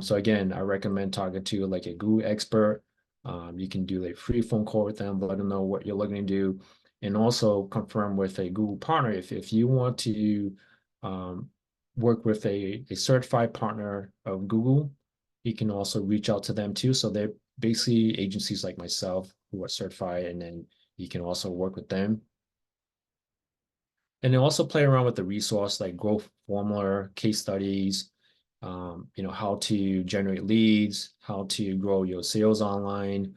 So again, I recommend talking to like a Google expert. You can do a free phone call with them, let them know what you're looking to do, and also confirm with a Google partner. If you want to um, work with a certified partner of Google, you can also reach out to them too. So they're basically agencies like myself who are certified, and then you can also work with them. And then also play around with the resource like growth formula, case studies, how to generate leads, how to grow your sales online.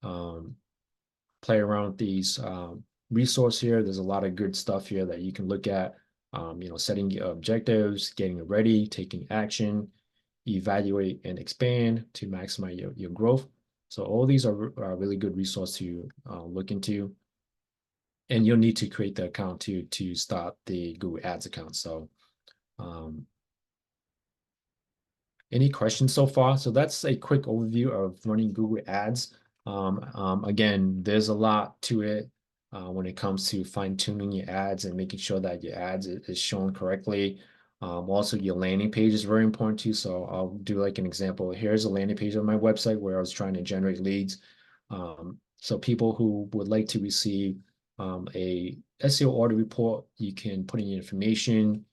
Um, Play around with these resource here. There's a lot of good stuff here that you can look at. Setting your objectives, getting ready, taking action, evaluate and expand to maximize your growth. So all these are really good resource to look into. And you'll need to create the account to start the Google Ads account. So um, any questions so far? So that's a quick overview of running Google Ads. Again, there's a lot to it when it comes to fine tuning your ads and making sure that your ads is shown correctly. Also, your landing page is very important too. So I'll do like an example. Here's a landing page on my website where I was trying to generate leads. So people who would like to receive a SEO audit report, you can put in your information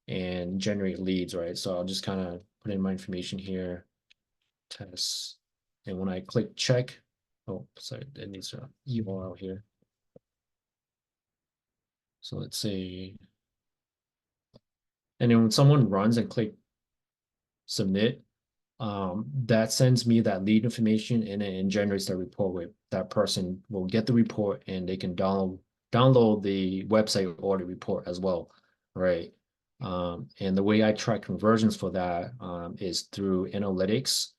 and generate leads, right? So I'll just kind of put in my information here, test. And when I click check, oh, sorry, it needs a URL here. So let's say, and then when someone runs and click submit, that sends me that lead information and it generates the report where that person will get the report and they can download the website audit report as well, right? And the way I track conversions for that is through analytics.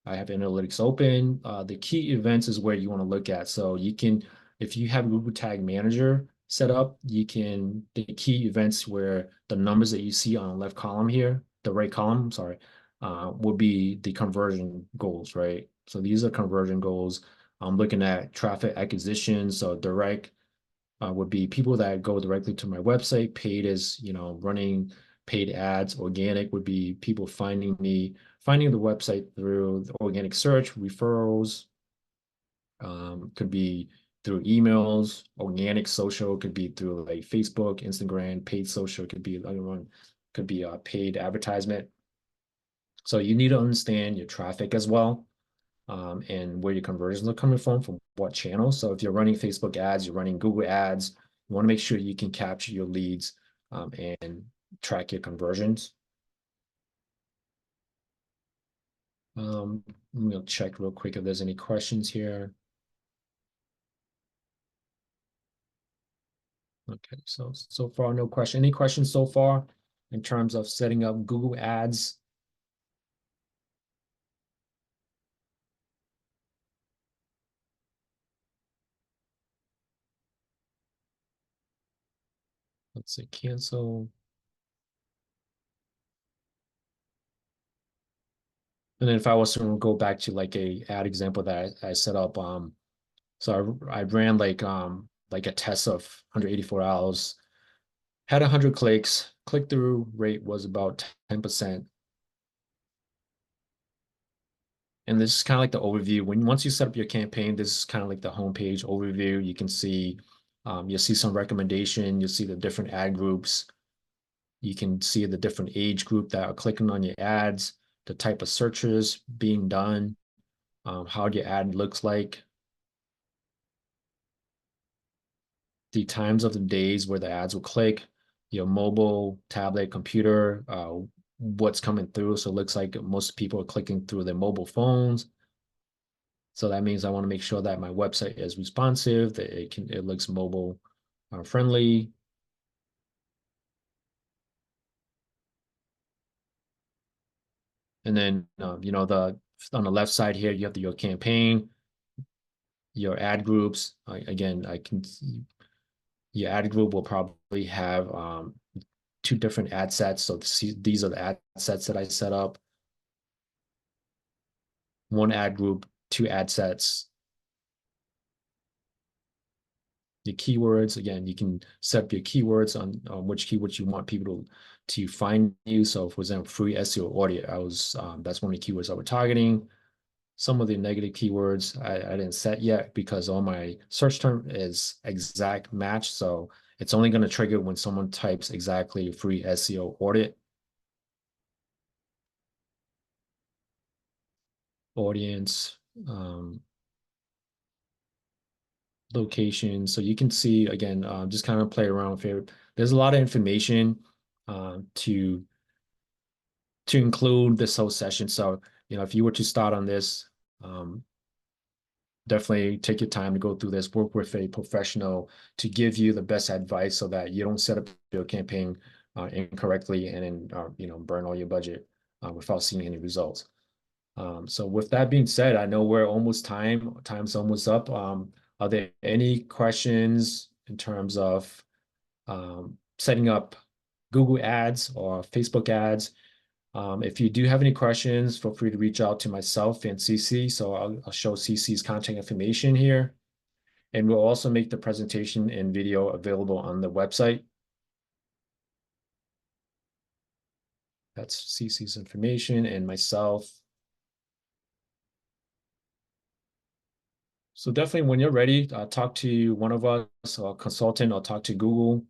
I have analytics open. The key events is where you want to look at. So you can, if you have Google Tag Manager set up, you can, the key events where the numbers that you see on the left column here, the right column, sorry, will be the conversion goals, right? So these are conversion goals. I'm looking at traffic acquisition. So direct would be people that go directly to my website. Paid is, running paid ads. Organic would be people finding me, finding the website through the organic search, referrals, could be through emails. Organic social could be through like Facebook, Instagram. Paid social could be another one, could be a paid advertisement. So you need to understand your traffic as well, and where your conversions are coming from what channel. So if you're running Facebook ads, you're running Google ads, you want to make sure you can capture your leads and track your conversions. I'm going to check real quick if there's any questions here. Okay, so far, no question. Any questions so far in terms of setting up Google ads? Let's say cancel. And then if I was to go back to like a ad example that I set up, so I ran like a test of $184, had 100 clicks, click-through rate was about 10%. And this is kind of like the overview. Once you set up your campaign, this is kind of like the homepage overview. You can see You'll see some recommendation. You'll see the different ad groups. You can see the different age group that are clicking on your ads, the type of searches being done, how your ad looks like, the times of the days where the ads will click, your mobile, tablet, computer, what's coming through. So it looks like most people are clicking through their mobile phones. So that means I want to make sure that my website is responsive, that it looks mobile friendly. And then on the left side here, you have your campaign, your ad groups. Again, your ad group will probably have two different ad sets. So these are the ad sets that I set up. One ad group, two ad sets. The keywords, again, you can set up your keywords on which keywords you want people to find you. So for example, free SEO audit, that's one of the keywords I was targeting. Some of the negative keywords I didn't set yet because all my search term is exact match. So it's only going to trigger when someone types exactly free SEO audit. Audience, location. So you can see, again, just kind of play around with it. There's a lot of information to include this whole session. So, if you were to start on this, definitely take your time to go through this, work with a professional to give you the best advice so that you don't set up your campaign incorrectly and then burn all your budget without seeing any results. So with that being said, I know we're almost time's almost up. Are there any questions in terms of setting up Google ads or Facebook ads? If you do have any questions, feel free to reach out to myself and CC. So I'll show CC's contact information here. And we'll also make the presentation and video available on the website. That's CC's information and myself. So definitely when you're ready, talk to one of us, or a consultant, or talk to Google.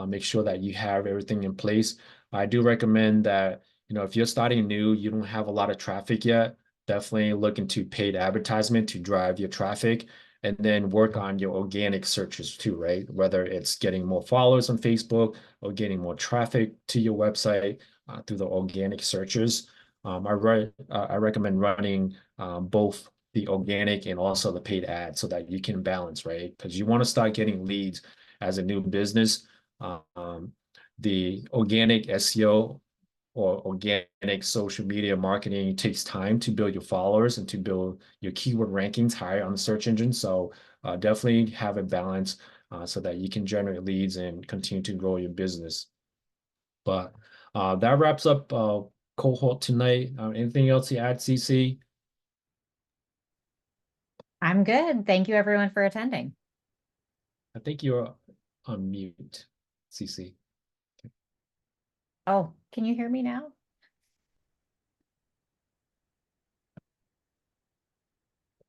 Make sure that you have everything in place. I do recommend that, if you're starting new, you don't have a lot of traffic yet, definitely look into paid advertisement to drive your traffic, and then work on your organic searches too, right? Whether it's getting more followers on Facebook or getting more traffic to your website through the organic searches. I recommend running both the organic and also the paid ad so that you can balance, right? Because you want to start getting leads as a new business. The organic SEO or organic social media marketing takes time to build your followers and to build your keyword rankings higher on the search engine. So definitely have a balance so that you can generate leads and continue to grow your business. But that wraps up cohort tonight. Anything else to add, CC? I'm good. Thank you everyone for attending. I think you're on mute, CC. Oh, can you hear me now?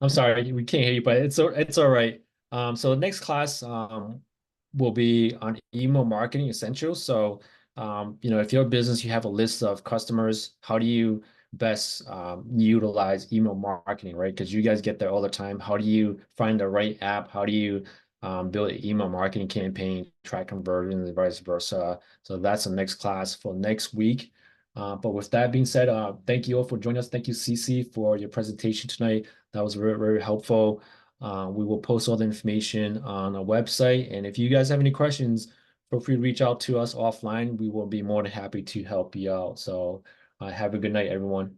I'm sorry, we can't hear you, but it's all right. So the next class will be on email marketing essentials. So if you're a business, you have a list of customers, how do you best utilize email marketing, right? Because you guys get there all the time. How do you find the right app? How do you build an email marketing campaign, track conversions, and vice versa? So that's the next class for next week. But with that being said, thank you all for joining us. Thank you, CC, for your presentation tonight. That was very, very helpful. We will post all the information on our website. And if you guys have any questions, feel free to reach out to us offline. We will be more than happy to help you out. So have a good night, everyone.